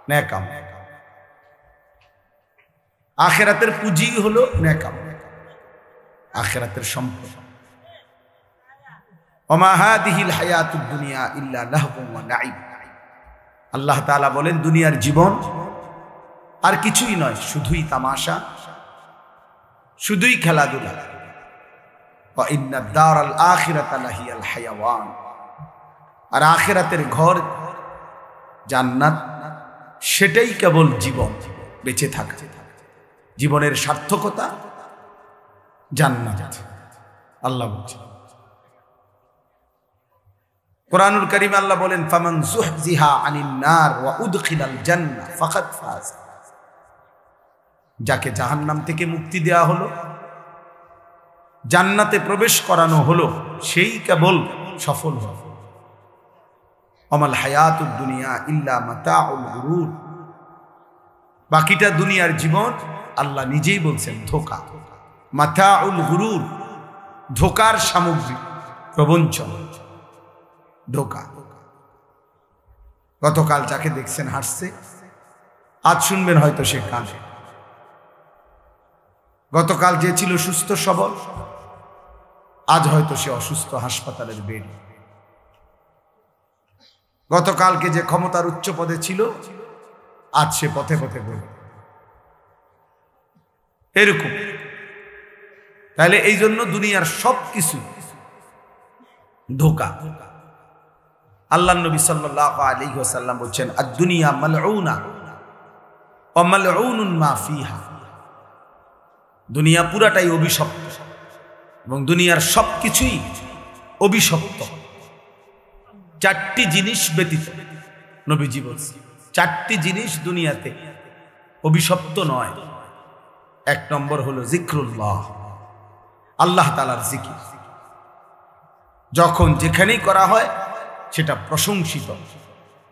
নেক আমল। আখিরাতের পুঁজি হলো নেক আমল, আখিরাতের সম্পদ। ওমা হাদিহিল হায়াতুদ দুনিয়া ইল্লা লাহবুন ওয়া লাইব। আল্লাহ তাআলা বলেন, দুনিয়ার জীবন আর কিছুই নয়, শুধুই তামাশা, শুধুই খেলাধুলা। ওয়া ইন্নাদ দারাল আখিরাতা লাহিয়াল হায়াওয়ান। আর আখিরাতের ঘর জান্নাত, সেটাই কেবল জীবন, বেঁচে থাকা, জীবনের সার্থকতা জান্নাত। আল্লাহ বলছেন কোরআনুল কারীম, আল্লাহ বলেন, ফামান যুহজিহা আনিন নার ওয়া উদখিলাল জান্নাহ ফাকাদ ফাজ। যাকে জাহান্নাম থেকে মুক্তি দেয়া হলো, জান্নাতে প্রবেশ করানো হলো, সেই কেবল সফল হল। আমাল হায়াতুদ দুনিয়া ইল্লা মাতাউল গুরুর, বাকিটা দুনিয়ার জীবন আল্লাহ নিজেই বলছেন ধোঁকা। মাতাউল গুরুর, ধোঁকার সামগ্রী, প্রবঞ্চন, ধোঁকা। গতকাল যাকে দেখছেন হাসছে, আজ শুনবেন হয়তো সে কাঁদে। গতকাল যে ছিল সুস্থ সবল, আজ হয়তো সে অসুস্থ, হাসপাতালের বেড। গতকালকে যে ক্ষমতার উচ্চ পদে ছিল, আজ সে পথে পথে ঘুরে। এরকম। তাহলে এই জন্য দুনিয়ার সবকিছু ধোঁকা। আল্লাহ নবী সাল্লাল্লাহু আলাইহি ওয়াসাল্লাম বলেন, আদ-দুনিয়া মালউনা ওয়া মালউনুন মা ফিহা। দুনিয়া পুরাটাই অভিশপ্ত এবং দুনিয়ার সবকিছুই অভিশপ্ত। চারটি জিনিস ব্যতীত নবীজি বলেছেন, চারটি জিনিস দুনিয়াতে অভিশপ্ত নয়। এক নম্বর হলো জিক্রুল্লাহ, আল্লাহ তাআলার জিকির। যখন যেখানেই করা হয় সেটা প্রশংসিত,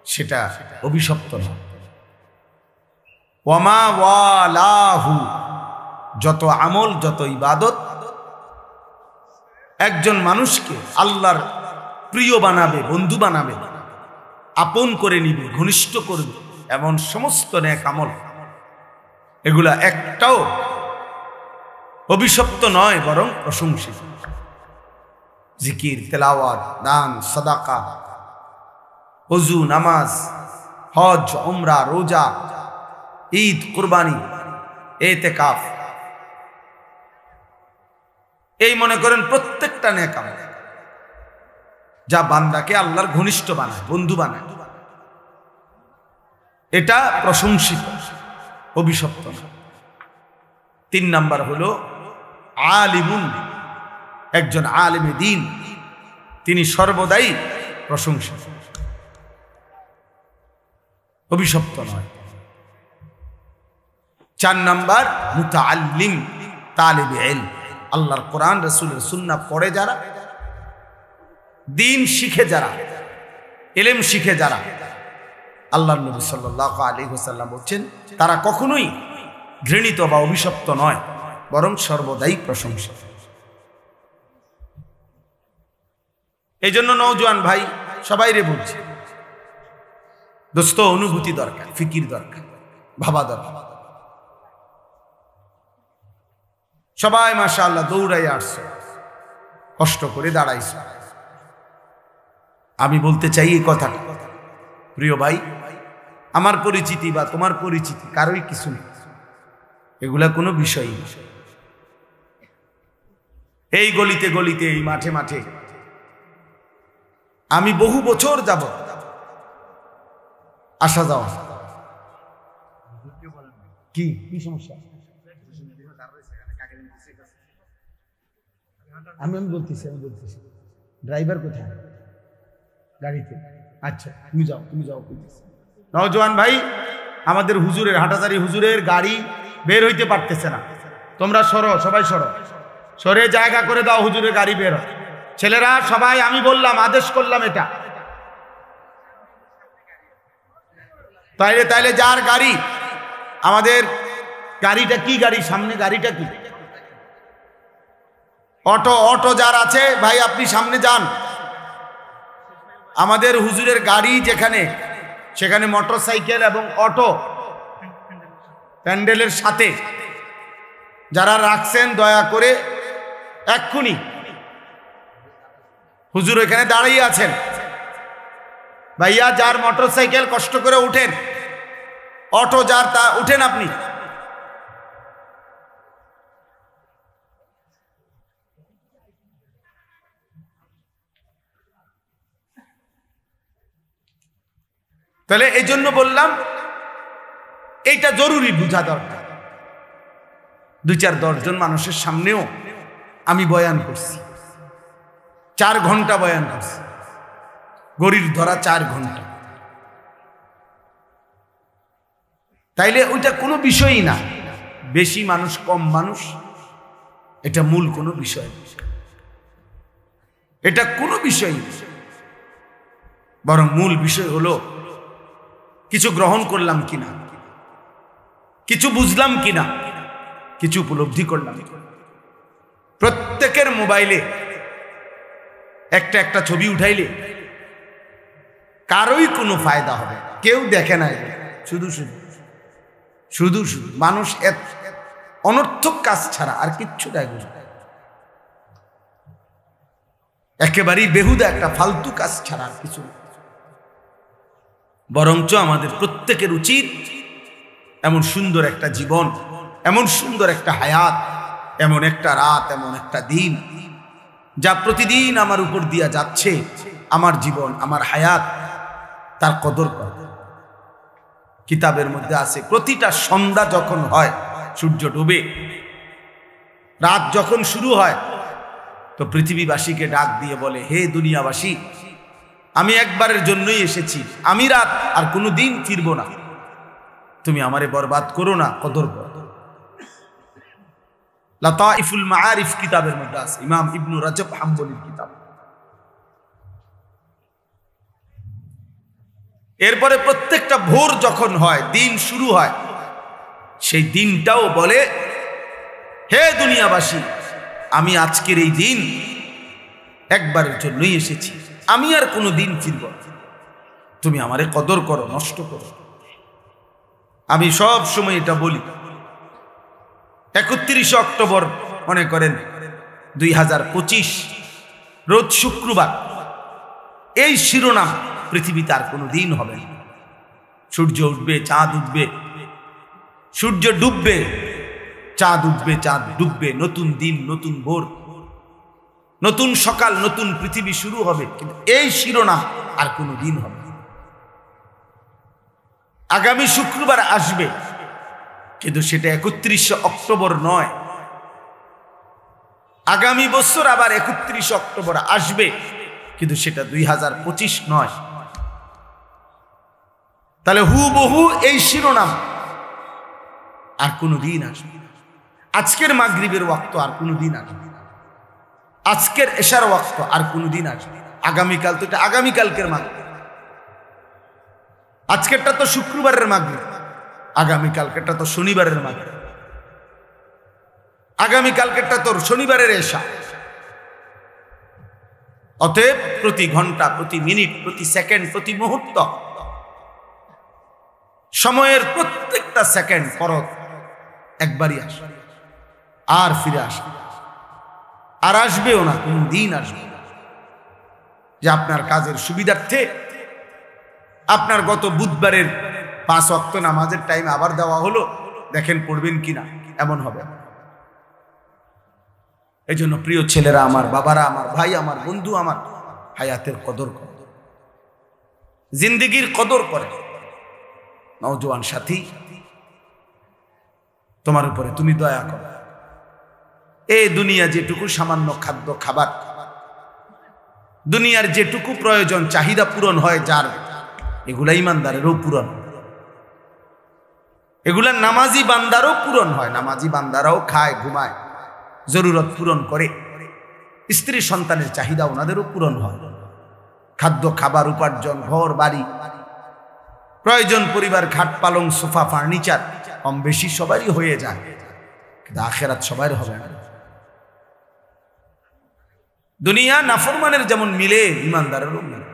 সেটা অভিশপ্ত নয়। ওয়ামা ওয়ালাহু, যত আমল, যত ইবাদত একজন মানুষকে আল্লাহর প্রিয় বানাবে, বন্ধু বানাবে, আপন করে নিবে, ঘনিষ্ঠ করবে, এমন সমস্ত নেক আমল, এগুলা একটাও অভিশপ্ত নয়, বরং প্রশংসিত। জিকির, তেলাওয়াত, দান, সাদাকা, ওযু, নামাজ, হজ, উমরা, রোজা, ঈদ, কুরবানি, ইতিকাফ, এই মনে করেন প্রত্যেকটা নেক আমল যা বান্দাকে আল্লাহর ঘনিষ্ঠ বানায়, বন্ধু বানায়, এটা প্রশংসিত, অভিশপ্ত না। 3 নাম্বার হলো আলিমুন, একজন আলেমে দ্বীন, তিনি সর্বদাই প্রশংসিত, অভিশপ্ত নয়। 4 নাম্বার মুতাআল্লিম, তালিবে ইলম, আল্লাহর কোরআন রাসূলের সুন্নাহ পড়ে যারা, দ্বীন শিখে যারা, ইলম শিখে যারা, আল্লাহর নবী সাল্লাল্লাহু আলাইহি ওয়াসাল্লাম বলেন তারা কখনোই ঘৃণিত বা অভিশপ্ত নয়, বরং সর্বদাই প্রশংসিত। এই জন্য নওজোয়ান ভাই সবাইরে বলছে, দোস্ত, অনুভূতি দরকার, ফিকির দরকার, ভাবা দরকার। সবাই মাশাআল্লাহ দৌড়াই আসছে, কষ্ট করে দাঁড়াইছে। আমি বলতে চাই এই কথাটা, প্রিয় ভাই, আমার পরিচিতি বা তোমার পরিচিতি কারোই কিছু নেই, এগুলা কোনো বিষয় না। এই গলিতে গলিতে, এই মাঠে মাঠে আমি বহু বছর যাব আসা যাওয়া। কি কি সমস্যা? আমি বলতেছি ড্রাইভার কোথায়? গাড়িতে। আচ্ছা, তুমি যাও। নওজোয়ান ভাই, আমাদের হুজুরের, হাটাজারি হুজুরের গাড়ি বের হইতে পারতেছে না। তোমরা সরো, সবাই সরে জায়গা করে দাও, হুজুরের গাড়ি বের হয়। ছেলেরা সবাই, আমি বললাম, আদেশ করলাম এটা। তাইলে যার গাড়ি, আমাদের গাড়িটা কি গাড়ি, সামনে গাড়িটা কি? অটো যার আছে ভাই, আপনি সামনে যান। আমাদের হুজুরের গাড়ি যেখানে, সেখানে মোটরসাইকেল এবং অটো প্যান্ডেলের সাথে যারা রাখছেন, দয়া করে এক্ষুনি, হুজুর এখানে দাঁড়িয়ে আছেন, ভাইয়া যার মোটরসাইকেল কষ্ট করে উঠেন, অটো যার তা উঠেন আপনি। তাহলে এই জন্য বললাম, এইটা জরুরি বোঝা দরকার। 2-4-10 জন মানুষের সামনেও আমি বয়ান করছি, 4 ঘন্টা বয়ান করছি, গড়ির ধরা 4 ঘন্টা। তাইলে ওইটা কোনো বিষয়ই না, বেশি মানুষ কম মানুষ এটা মূল কোনো বিষয় না, এটা কোনো বিষয় না, বরং মূল বিষয় হলো কিছু গ্রহণ করলাম কিনা, কিছু বুঝলাম কিনা, কিছু উপলব্ধি করলাম। প্রত্যেকের মোবাইলে একটা একটা ছবি উঠাইলে কারোই কোনো ফায়দা হবে, কেউ দেখে না, শুধু শুধু শুধু শুধু মানুষ অনর্থক কাজ ছাড়া আর কিচ্ছু দেয়, একেবারেই বেহুদা একটা ফালতু কাজ ছাড়া আর কিছু। বরঞ্চ আমাদের প্রত্যেকের উচিত এমন সুন্দর একটা জীবন, এমন সুন্দর একটা হায়াত, এমন একটা রাত, এমন একটা দিন যা প্রতিদিন আমার উপর দিয়া যাচ্ছে, আমার জীবন, আমার হায়াত, তার কদর কর। কিতাবের মধ্যে আছে প্রতিটা সন্ধ্যা যখন হয়, সূর্য ডুবে, রাত যখন শুরু হয়, তো পৃথিবীবাসীকে ডাক দিয়ে বলে, হে দুনিয়াবাসী, আমি একবারের জন্যই এসেছি, আমি রাত আর কোনো দিন ফিরবো না, তুমি আমারে বরবাদ করো না, কদর করো। লাতাইফুল মাআরিফ কিতাবের মধ্যে আছে, ইমাম ইবনু রাজব হাম্বলির কিতাব। এরপরে প্রত্যেকটা ভোর যখন হয়, দিন শুরু হয়, সেই দিনটাও বলে, হে দুনিয়াবাসী, আমি আজকের এই দিন একবারের জন্যই এসেছি, আমি আর কোনো দিন ফিরব না, তুমি আমারে কদর করো, নষ্ট করো। আমি সব সময় এটা বলি, 31 অক্টোবর মনে করেন 2025 রোজ শুক্রবার, এই শিরোনাম পৃথিবীতে আর কোনো দিন হবে না। সূর্য উঠবে, চাঁদ উঠবে, সূর্য ডুববে, চাঁদ উঠবে, চাঁদ ডুববে, নতুন দিন, নতুন ভোর, নতুন সকাল, নতুন পৃথিবী শুরু হবে, কিন্তু এই শিরোনাম আর কোনো দিন হবে না। আগামী শুক্রবার আসবে, কিন্তু সেটা 31 অক্টোবর নয়। আগামী বছর আবার 31 অক্টোবর আসবে, কিন্তু সেটা 2025 নয়। তাহলে হুবহু এই শিরোনাম আর কোনো দিন আসবে। আজকের মাগরিবের ওয়াক্ত আর কোনো দিন আসবে, আজকের এশার ওয়াক্ত আর কোনো দিন আসবে। আগামীকাল তো এটা আগামীকালকের মাগরিব, আজকেরটা তো শুক্রবারের মাগরিব, আগামীকালকেরটা তো শনিবারের মাগরিব, আগামীকালকেরটা তো শনিবারের এশা। অতএব প্রতি ঘন্টা, প্রতি মিনিট, প্রতি সেকেন্ড, প্রতি মুহূর্ত, সময়ের প্রত্যেকটা সেকেন্ড পরত একবারই আসবে, আর ফিরে আসবে, আর আসবেও না, কোন দিন আসবে না। যে আপনার কাজের সুবিধার্থে আপনার গত বুধবারের 5 ওয়াক্ত নামাজের টাইম আবার দেওয়া হলো, দেখেন পড়বেন কিনা, এমন হবে। এই জন্য প্রিয় ছেলেরা আমার, বাবারা আমার, ভাই আমার, বন্ধু আমার, হায়াতের কদর করে, জিন্দেগির কদর করে। নওজোয়ান সাথী, তোমার উপরে তুমি দয়া করো। এই দুনিয়া যেটুকু সামান্য খাদ্য খাবার, দুনিয়ার যেটুকু প্রয়োজন চাহিদা পূরণ হয় যার, এগুলা ইমানদারেরও পূরণ, এগুলা নামাজি বান্দারও পূরণ হয়। নামাজি বান্দারাও খায়, ঘুমায়, জরুরত পূরণ করে, স্ত্রী সন্তানের চাহিদা ওনাদেরও পূরণ হয়। খাদ্য খাবার, উপার্জন, ঘর বাড়ি, প্রয়োজন পরিবার, খাট পালং, সোফা, ফার্নিচার কম বেশি সবারই হয়ে যায়, কিন্তু আখেরাত সবার হবে না। দুনিয়া নাফরমানের যেমন মিলে, ইমানদারেরও মিলে,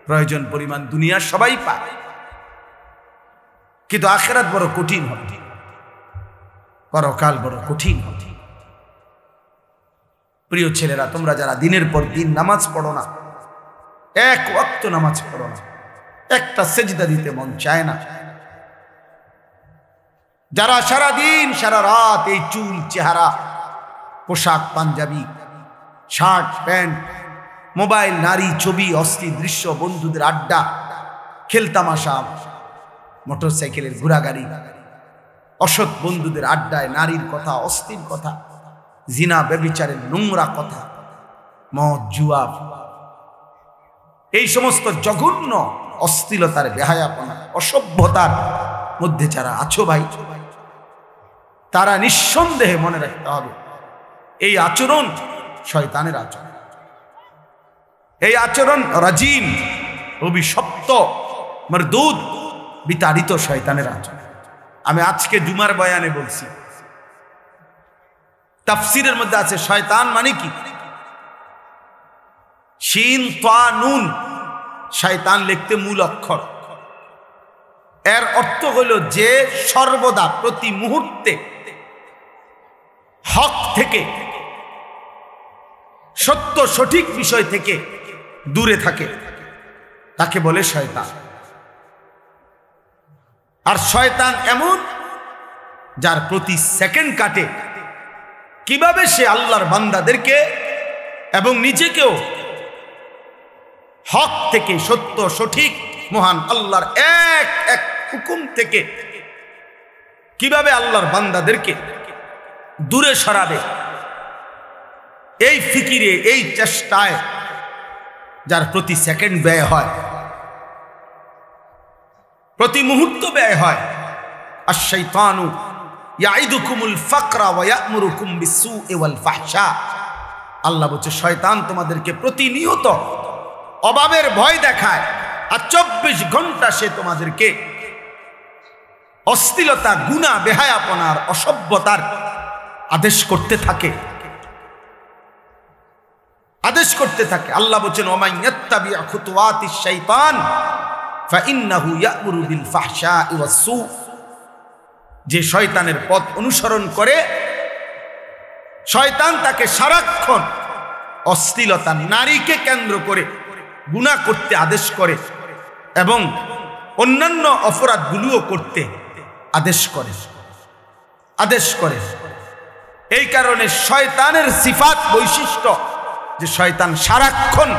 প্রয়োজন পরিমাণ দুনিয়া সবাই পায়, কিন্তু আখেরাত বড় কঠিন হবে, পরকাল বড় কঠিন হবে। প্রিয় ছেলেরা, তোমরা যারা দিনের পর দিন নামাজ পড়ো না, এক ওয়াক্ত নামাজ পড়ো না, একটা সেজদা দিতে মন চায় না, যারা সারা দিন সারা রাত এই চুল, চেহারা, পোশাক, পাঞ্জাবি, শার্ট, প্যান্ট, মোবাইল, নারী, ছবি, অস্থির দৃশ্য, বন্ধুদের আড্ডা, খেলতামাশা, মোটর সাইকেলের ঘোরাগাড়ি, অসৎ বন্ধুদের আড্ডায় নারীর কথা, অস্থির কথা, জিনা ব্যভিচারের নোংরা কথা, মদ, জুয়া, এই সমস্ত জঘন্য অশ্লীলতার, বেহায়াপনা, অসভ্যতার মধ্যে যারা আছো ভাই, তারা নিঃসন্দেহে মনে রাখতে হবে এই আচরণ শয়তানের আচরণ, এই আচরণ রাজিম, অভিশপ্ত, মরদুদ, বিতাড়িত শয়তানের আচরণ। আমি আজকে জুমার বয়ানে বলছি, তাফসিরের মধ্যে আছে শয়তান মানে কি, শিন তা নুন, শয়তান লিখতে মূল অক্ষর। এর অর্থ হলো যে সর্বদা প্রতি মুহূর্তে হক থেকে, সত্য সঠিক বিষয় থেকে দূরে থাকে, তাকে বলে শয়তান। আর শয়তান এমন যার প্রতি সেকেন্ড কাটে কিভাবে সে আল্লাহর বান্দাদেরকে এবং নিজেকেও হক থেকে, সত্য সঠিক মহান আল্লাহর এক এক হুকুম থেকে কিভাবে আল্লাহর বান্দাদেরকে দূরে সরাবে, এই ফিকিরে, এই চেষ্টায় যার প্রতি সেকেন্ড ব্যয় হয়, প্রতি মুহূর্ত ব্যয় হয়। আশ-শাইতানু ইয়াইদুকুমুল ফাকরা ওয়া ইয়া'মুরুকুম বিস-সু'i ওয়াল ফাহশা। আল্লাহ বলছে শয়তান তোমাদেরকে প্রতিনিয়ত অভাবের ভয় দেখায়, আর 24 ঘন্টা সে তোমাদেরকে অশ্লীলতা, গুনাহ, বেহায়াপনার, অসভ্যতার আদেশ করতে থাকে, আদেশ করতে থাকে। আল্লাহ বলেন ওয়া ইয়াত্তাবি খুতুওয়াতিশ শাইতান ফাইন্নাহু ইয়া'মুরু বিল ফাহশা'i ওয়াস-সু। যে শয়তানের পথ অনুসরণ করে, শয়তান তাকে সারাক্ষণ অশ্লীলতা, নারীকে কেন্দ্র করে গুনাহ করতে আদেশ করে এবং অন্যান্য অপরাধগুলোও করতে আদেশ করে। এই কারণে শয়তানের সিফাত, বৈশিষ্ট্য যে শয়তান সারাক্ষণ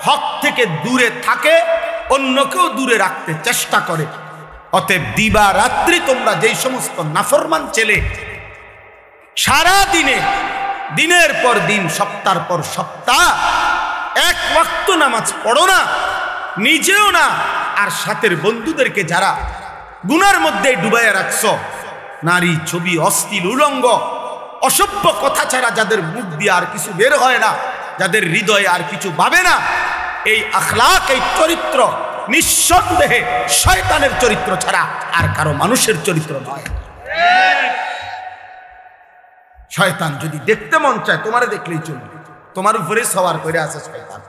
হক থেকে দূরে থাকে, অন্যকেও দূরে রাখতে চেষ্টা করে। অতএব দিবা রাত্রি তোমরা যেই সমস্ত নাফরমান ছেলে সারা দিনে, দিনের পর দিন, সপ্তাহের পর সপ্তাহ এক ওয়াক্ত নামাজ পড়ো না, নিজেও না, আর সাথের বন্ধুদেরকে যারা গুনার মধ্যে ডুবাইয়া রাখছো, নারী, ছবি, অশ্লীল, উলঙ্গ, অসভ্য কথা ছাড়া যাদের মুখ দিয়ে আর কিছু বের হয় না, যাদের হৃদয়ে আর কিছু ভাবে না, এই আখলাক, এই চরিত্র নিঃসন্দেহে শয়তানের চরিত্র ছাড়া আর কারো মানুষের চরিত্র নয়। শয়তান যদি দেখতে মন চায়, তোমারে দেখলেই চলবে, তোমার উপরে সওয়ার করে আছে শয়তান।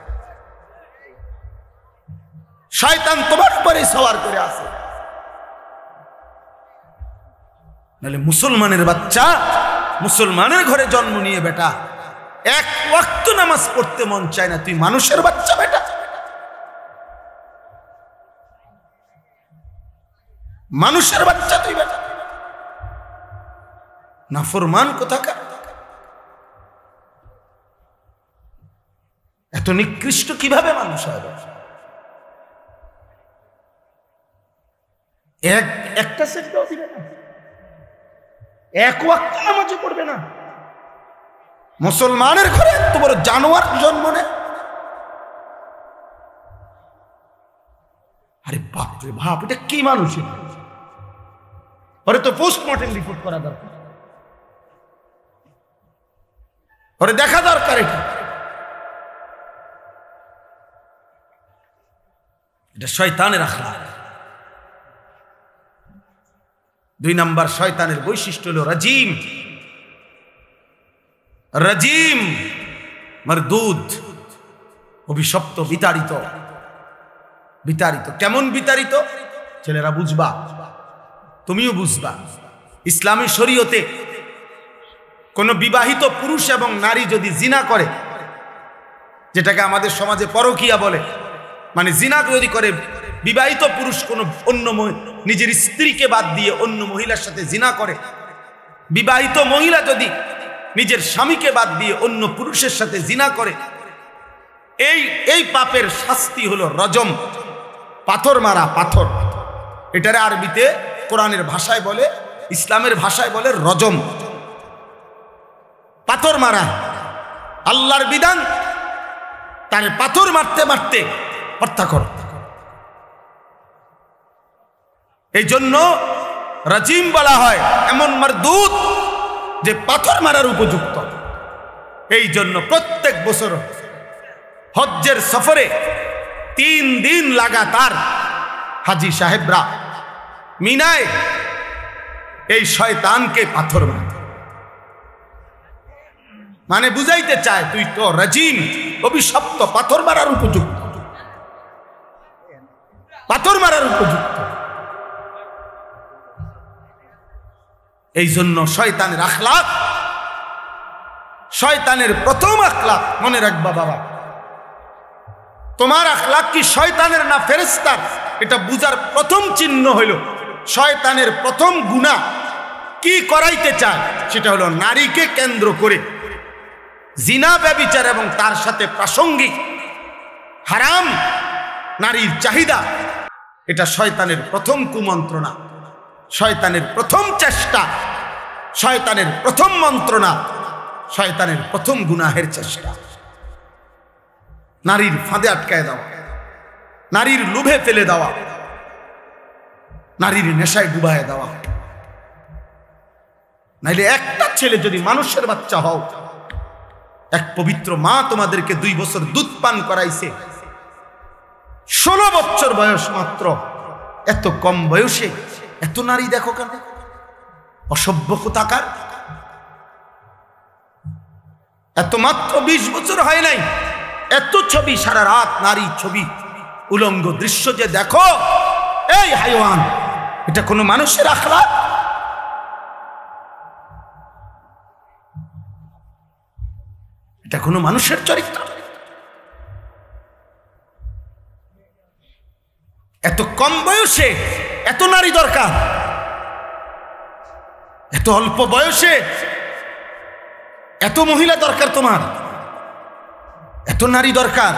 শয়তান তোমার উপরে সওয়ার করে আছে। নাহলে মুসলমানের বাচ্চা, মুসলমানের ঘরে জন্ম নিয়ে বেটা, এক ওয়াক্ত নামাজ পড়তে মন চায় না, তুই মানুষের বাচ্চা বেটা, মানুষের বাচ্চা তুই বেটা, নাফরমান কোথাকার। এত নিকৃষ্ট কিভাবে মানুষ হয়? একটা সেজদাও দিবে না, এক ওয়াক্ত নামাজও পড়বে না। মুসলমানের ঘরে এত বড় জানোয়ার জন্ম নেয়। আরে বাপ রে বাপ, এটা কি মানুষ? ওরে তো পোস্টমর্টেম রিপোর্ট করা দরকার, ওরে দেখা দরকার। এটা শয়তানের আখলাক। 2 নাম্বার শয়তানের বৈশিষ্ট্য হলো রাজিম। রাজিম মরদুদ, অভিশপ্ত, বিতাড়িত। বিতাড়িত কেমন বিতাড়িত? ছেলেরা বুঝবা, তুমিও বুঝবা। ইসলামী শরীয়তে কোন বিবাহিত পুরুষ এবং নারী যদি জিনা করে, যেটাকে আমাদের সমাজে পরকীয়া বলে, মানে জিনা যদি করে বিবাহিত পুরুষ কোন অন্য নিজের স্ত্রীকে বাদ দিয়ে অন্য মহিলার সাথে জিনা করে, বিবাহিত মহিলা যদি নিজের স্বামীকে বাদ দিয়ে অন্য পুরুষের সাথে জিনা করে, এই পাপের শাস্তি হলো রজম, পাথর মারা। পাথর, এটারে আরবিতে কোরআনের ভাষায় বলে, ইসলামের ভাষায় বলে রজম, পাথর মারা। আল্লাহর বিধান, তারে পাথর মারতে মারতে হত্যা কর। এই জন্য রাজিম বলা হয় এমন মরদুদ যে পাথর মারার উপযুক্ত। এই জন্য প্রত্যেক বছর হজ্জের সফরে 3 দিন লাগাতার হাজী সাহেবরা মিনায় এই শয়তানকে পাথর মারত। মানে বুঝাইতে চায় তুই তো রাজিম, অভিশপ্ত, পাথর মারার উপযুক্ত, পাথর মারার উপযুক্ত। এই জন্য শয়তানের আখলাক, শয়তানের প্রথম আখলাক মনে রাখবা বাবা, তোমার আখলাক কি শয়তানের না ফেরেশতার, এটা বুঝার প্রথম চিহ্ন হইল শয়তানের প্রথম গুনাহ কি করাইতে চায়, সেটা হলো নারীকে কেন্দ্র করে জিনা, ব্যভিচার এবং তার সাথে প্রাসঙ্গিক হারাম নারীর চাহিদা। এটা শয়তানের প্রথম কুমন্ত্রণা, শয়তানের প্রথম চেষ্টা, শয়তানের প্রথম মন্ত্রণা, শয়তানের প্রথম গুনাহের চেষ্টা। নারীর ফাঁদে আটকায় দেওয়া, নারীর লোভে ফেলে দেওয়া, নারীর নেশায় ডুবায় দেওয়া। নাইলে একটা ছেলে যদি মানুষের বাচ্চা হও, এক পবিত্র মা তোমাদেরকে 2 বছর দুধ পান করাইছে, 16 বছর বয়স মাত্র, এত কম বয়সে এত নারী দেখো কেন? অসভ্য কোথাকার। এত মাত্র 20 বছর হয় নাই, এত ছবি, সারা রাত নারী ছবি, উলঙ্গ দৃশ্য যে দেখো, এই হাইওয়ান, এটা কোনো মানুষের আখলাক? এটা কোনো মানুষের চরিত্র? এত কম বয়সে এত নারী দরকার, এত অল্প বয়সে এত মহিলা দরকার, তোমার এত নারী দরকার?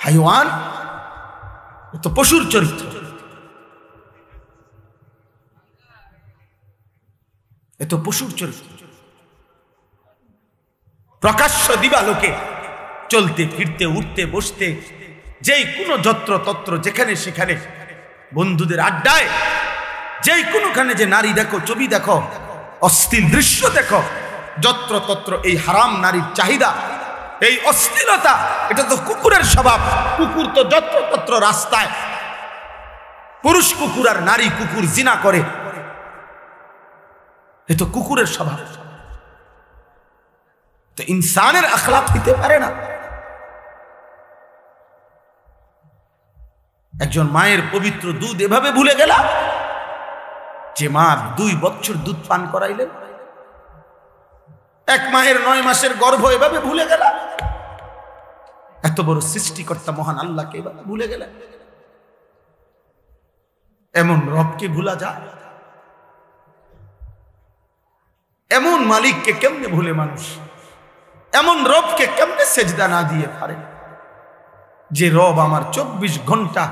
হাইওয়ান, এত পশুর চরিত্র, এত পশুর চরিত্র। প্রকাশ্য দিবালোকে চলতে ফিরতে, উঠতে বসতে, যেই কোনো যত্র তত্র, যেখানে সেখানে বন্ধুদের আড্ডায় যেই কোনোখানে যে নারী দেখো, ছবি দেখো, অশ্লীল দৃশ্য দেখো, যত্র তত্র এই হারাম নারীর চাহিদা, এই অশ্লীলতা, এটা তো কুকুরের স্বভাব। কুকুর তো যত্র তত্র রাস্তায়, পুরুষ কুকুর আর নারী কুকুর জিনা করে, এ তো কুকুরের স্বভাব। তো ইনসানের আখলাক হইতে পারে না। একজন মায়ের পবিত্র দুধ এভাবে ভুলে গেলা, যে মা 2 বছর দুধ পান করাইলেন, এক মায়ের 9 মাসের গর্ভ এভাবে ভুলে গেলা, এত বড় সৃষ্টিকর্তা মহান আল্লাহকে এভাবে ভুলে গেলেন। এমন রবকে ভুলা যায়? এমন মালিককে কেমনে ভুলে মানুষ? এমন রবকে কেমনে সেজদা না দিয়ে পারে? যে রব আমার 24 ঘন্টা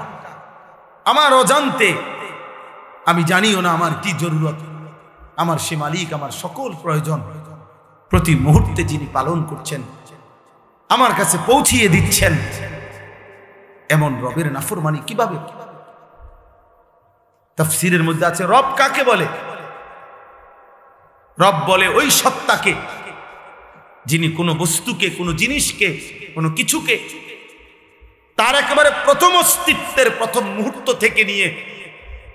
আমার অজান্তে, আমি জানিও না আমার কি জরুরত, আমার সে মালিক আমার সকল প্রয়োজন প্রতি মুহূর্তে যিনি পালন করছেন, আমার কাছে পৌঁছিয়ে দিচ্ছেন। এমন রবের নাফরমানি কিভাবে? তাফসীরের মধ্যে আছে রব কাকে বলে? রব বলে ওই সত্তাকে যিনি কোনো বস্তুকে, কোনো জিনিসকে, কোনো কিছুকে তার একেবারে প্রথম অস্তিত্বের প্রথম মুহূর্ত থেকে নিয়ে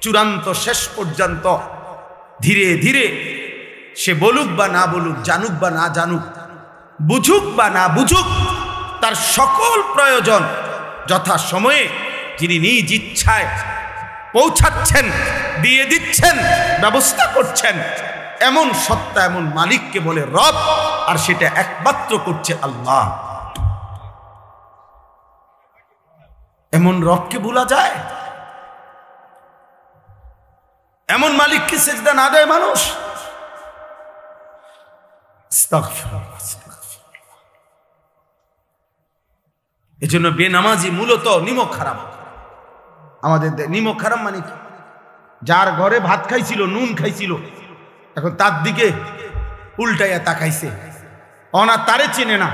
চূড়ান্ত শেষ পর্যন্ত ধীরে ধীরে সে বলুক বা না বলুক, জানুক বা না জানুক, বুঝুক বা না বুঝুক, তার সকল প্রয়োজন যথা সময়ে যিনি নিজ ইচ্ছায় পৌঁছাচ্ছেন, দিয়ে দিচ্ছেন, ব্যবস্থা করছেন, এমন সত্তা, এমন মালিককে বলে রব। আর সেটা একমাত্র করছে আল্লাহ। এমন রবকে ভুলা যায়? এমন মালিককে সেজদা না দেয় মানুষ? এজন্য বেনামাজি মূলত নিমক হারাম। আমাদের নিমক হারাম মানে কি? যার ঘরে ভাত খাইছিল, নুন খাইছিল, এখন তার দিকে উল্টাইয়া তাকাইছে, অনা তারে চেনে না,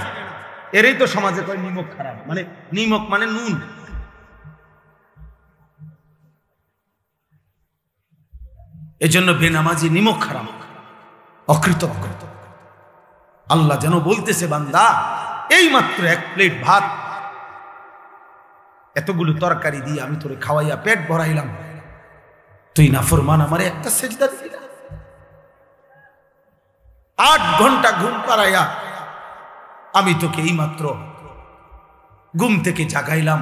এরই তো সমাজে কয় নিমক খারাপ। মানে নিমক মানে নুন। এজন্য বেনামাজি নিমক হারাম। অকৃতজ্ঞ। আল্লাহ যেন বলতেছে, বান্দা এই মাত্র এক প্লেট ভাত, এতগুলো তরকারি দিয়ে আমি তোরে খাওয়াইয়া পেট ভরাইলাম, তুই নাফরমান আমারে একটা সেজদা দিলি না। 8 ঘন্টা ঘুম পাড়াইয়া আমি তোকে এই মাত্র ঘুম থেকে জাগাইলাম,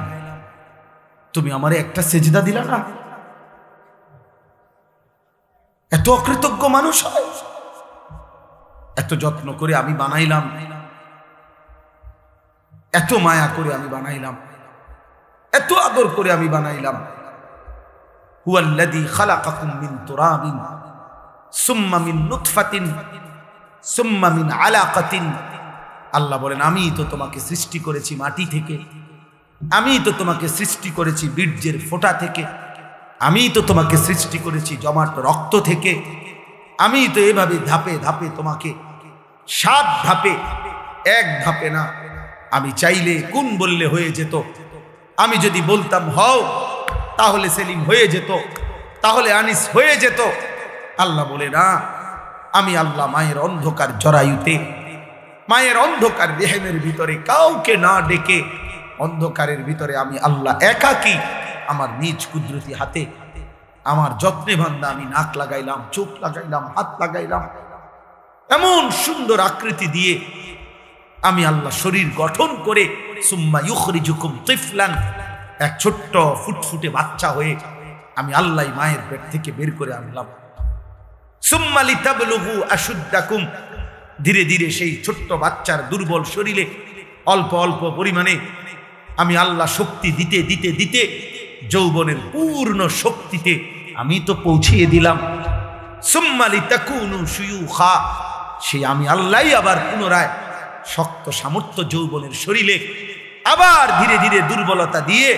তুমি আমারে একটা সেজদা দিলা না। এত অকৃতজ্ঞ মানুষ হয়? এত যত্ন করে আমি বানাইলাম, এত মায়া করে আমি বানাইলাম, এত আদর করে আমি বানাইলাম। হুয়াল্লাযী খালাকাকুম মিন তুরাবিন সুম্মা মিন নুতফাতিন সুম্মা মিন আলাকাতিন। আল্লাহ বলেন, আমি তো তোমাকে সৃষ্টি করেছি মাটি থেকে, আমি তো তোমাকে সৃষ্টি করেছি বীর্যের ফোঁটা থেকে, আমি তো তোমাকে সৃষ্টি করেছি জমাট রক্ত থেকে, আমি তো এভাবে ধাপে ধাপে তোমাকে 7 ধাপে, 1 ধাপে না। আমি চাইলে কোন বললে হয়ে যেত, আমি যদি বলতাম হও তাহলে সেলিম হয়ে যেত, তাহলে আনিস হয়ে যেত। আল্লাহ বলে না, আমি আল্লাহ মায়ের অন্ধকার জরায়ুতে, মায়ের অন্ধকার রেহেমের ভিতরে কাউকে না ডেকে, অন্ধকারের ভিতরে আমি আল্লাহ একাকী আমার নিজ কুদরতি হাতে আমার যত্নে বান্দা আমি নাক লাগাইলাম, চোখ লাগাইলাম, হাত লাগাইলাম, এমন সুন্দর আকৃতি দিয়ে আমি আল্লাহ শরীর গঠন করে, সুম্মা ইউখরিজুকুম তিফলান, এক ছোট্ট ফুটফুটে বাচ্চা হয়ে আমি আল্লাহ মায়ের পেট থেকে বের করে আনলাম। সুম্মা লিতাবলুগু আশুদ্দাকুম, ধীরে ধীরে সেই ছোট্ট বাচ্চার দুর্বল শরীরে অল্প অল্প পরিমাণে আমি আল্লাহ শক্তি দিতে দিতে দিতে যৌবনের পূর্ণ শক্তিতে আমি তো পৌঁছিয়ে দিলাম। সুম্মা লিতাকুনু শুয়ুখা, সেই আমি আল্লাহ আবার পুনরায় শক্ত সামর্থ্য যৌবনের শরীরে আবার ধীরে ধীরে দুর্বলতা দিয়ে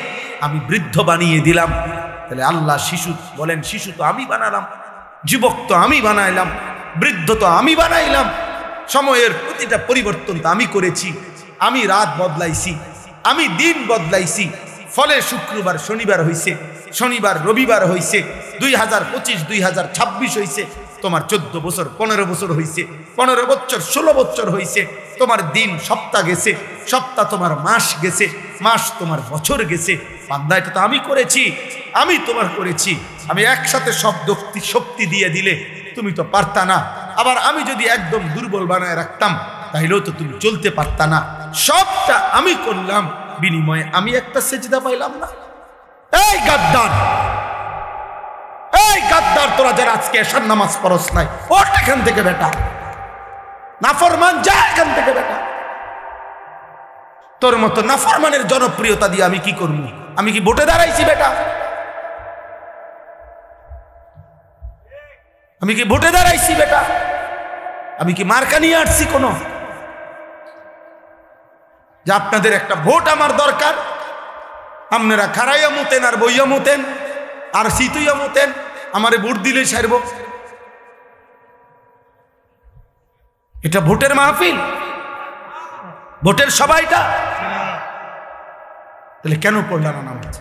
আমি বৃদ্ধ বানিয়ে দিলাম। তাহলে আল্লাহ শিশু বলেন, শিশু তো আমি বানালাম, যুবক তো আমি বানাইলাম, বৃদ্ধ তো আমি বানাইলাম, সময়ের প্রতিটা পরিবর্তন তো আমি করেছি, আমি রাত বদলাইছি, আমি দিন বদলাইছি। ফলে শুক্রবার শনিবার হইছে, শনিবার রবিবার হইছে, 2025 2026 হইছে, তোমার 14 বছর 15 বছর হইছে, 15 বছর 16 বছর হইছে, তোমার দিন সপ্তাহ গেছে, সপ্তাহ তোমার মাস গেছে, মাস তোমার বছর গেছে। বান্দা এটা তো আমি করেছি, আমি তোমার করেছি। আমি একসাথে সব শক্তি দিয়ে দিলে তুমি তো পারতা না, আবার আমি যদি একদম দুর্বল বানায় রাখতাম তাইলেও তো তুমি চলতে পারতা না। সবটা আমি করলাম, বিনিময়ে আমি একটা সেজদা পাইলাম না। এই গাদ্দার, এই গাদ্দার, তোরা যারা আজকে এশার নামাজ পড়স নাই, ওঠ এখান থেকে বেটা, নাফরমান, যা এখান থেকে বেটা। তোর মতো নাফরমানের জনপ্রিয়তা দিয়ে আমি কি করব? আমি কি ভোটে দাঁড়াইছি বেটা? আমি কি ভোটে দাঁড়াইছি বেটা? আমি কি মার্কা নিয়ে আসছি কোনো? যে আপনাদের একটা ভোট আমার দরকার, আপনারা খারাইয়া মুতেন আর বইয়া মুতেন আর শীতইয়া মুতেন, আমারে ভোট দিলে সারব? এটা ভোটের মাহফিল, ভোটের সবাইটা? তাহলে কেন পড়লাম না নামাজ?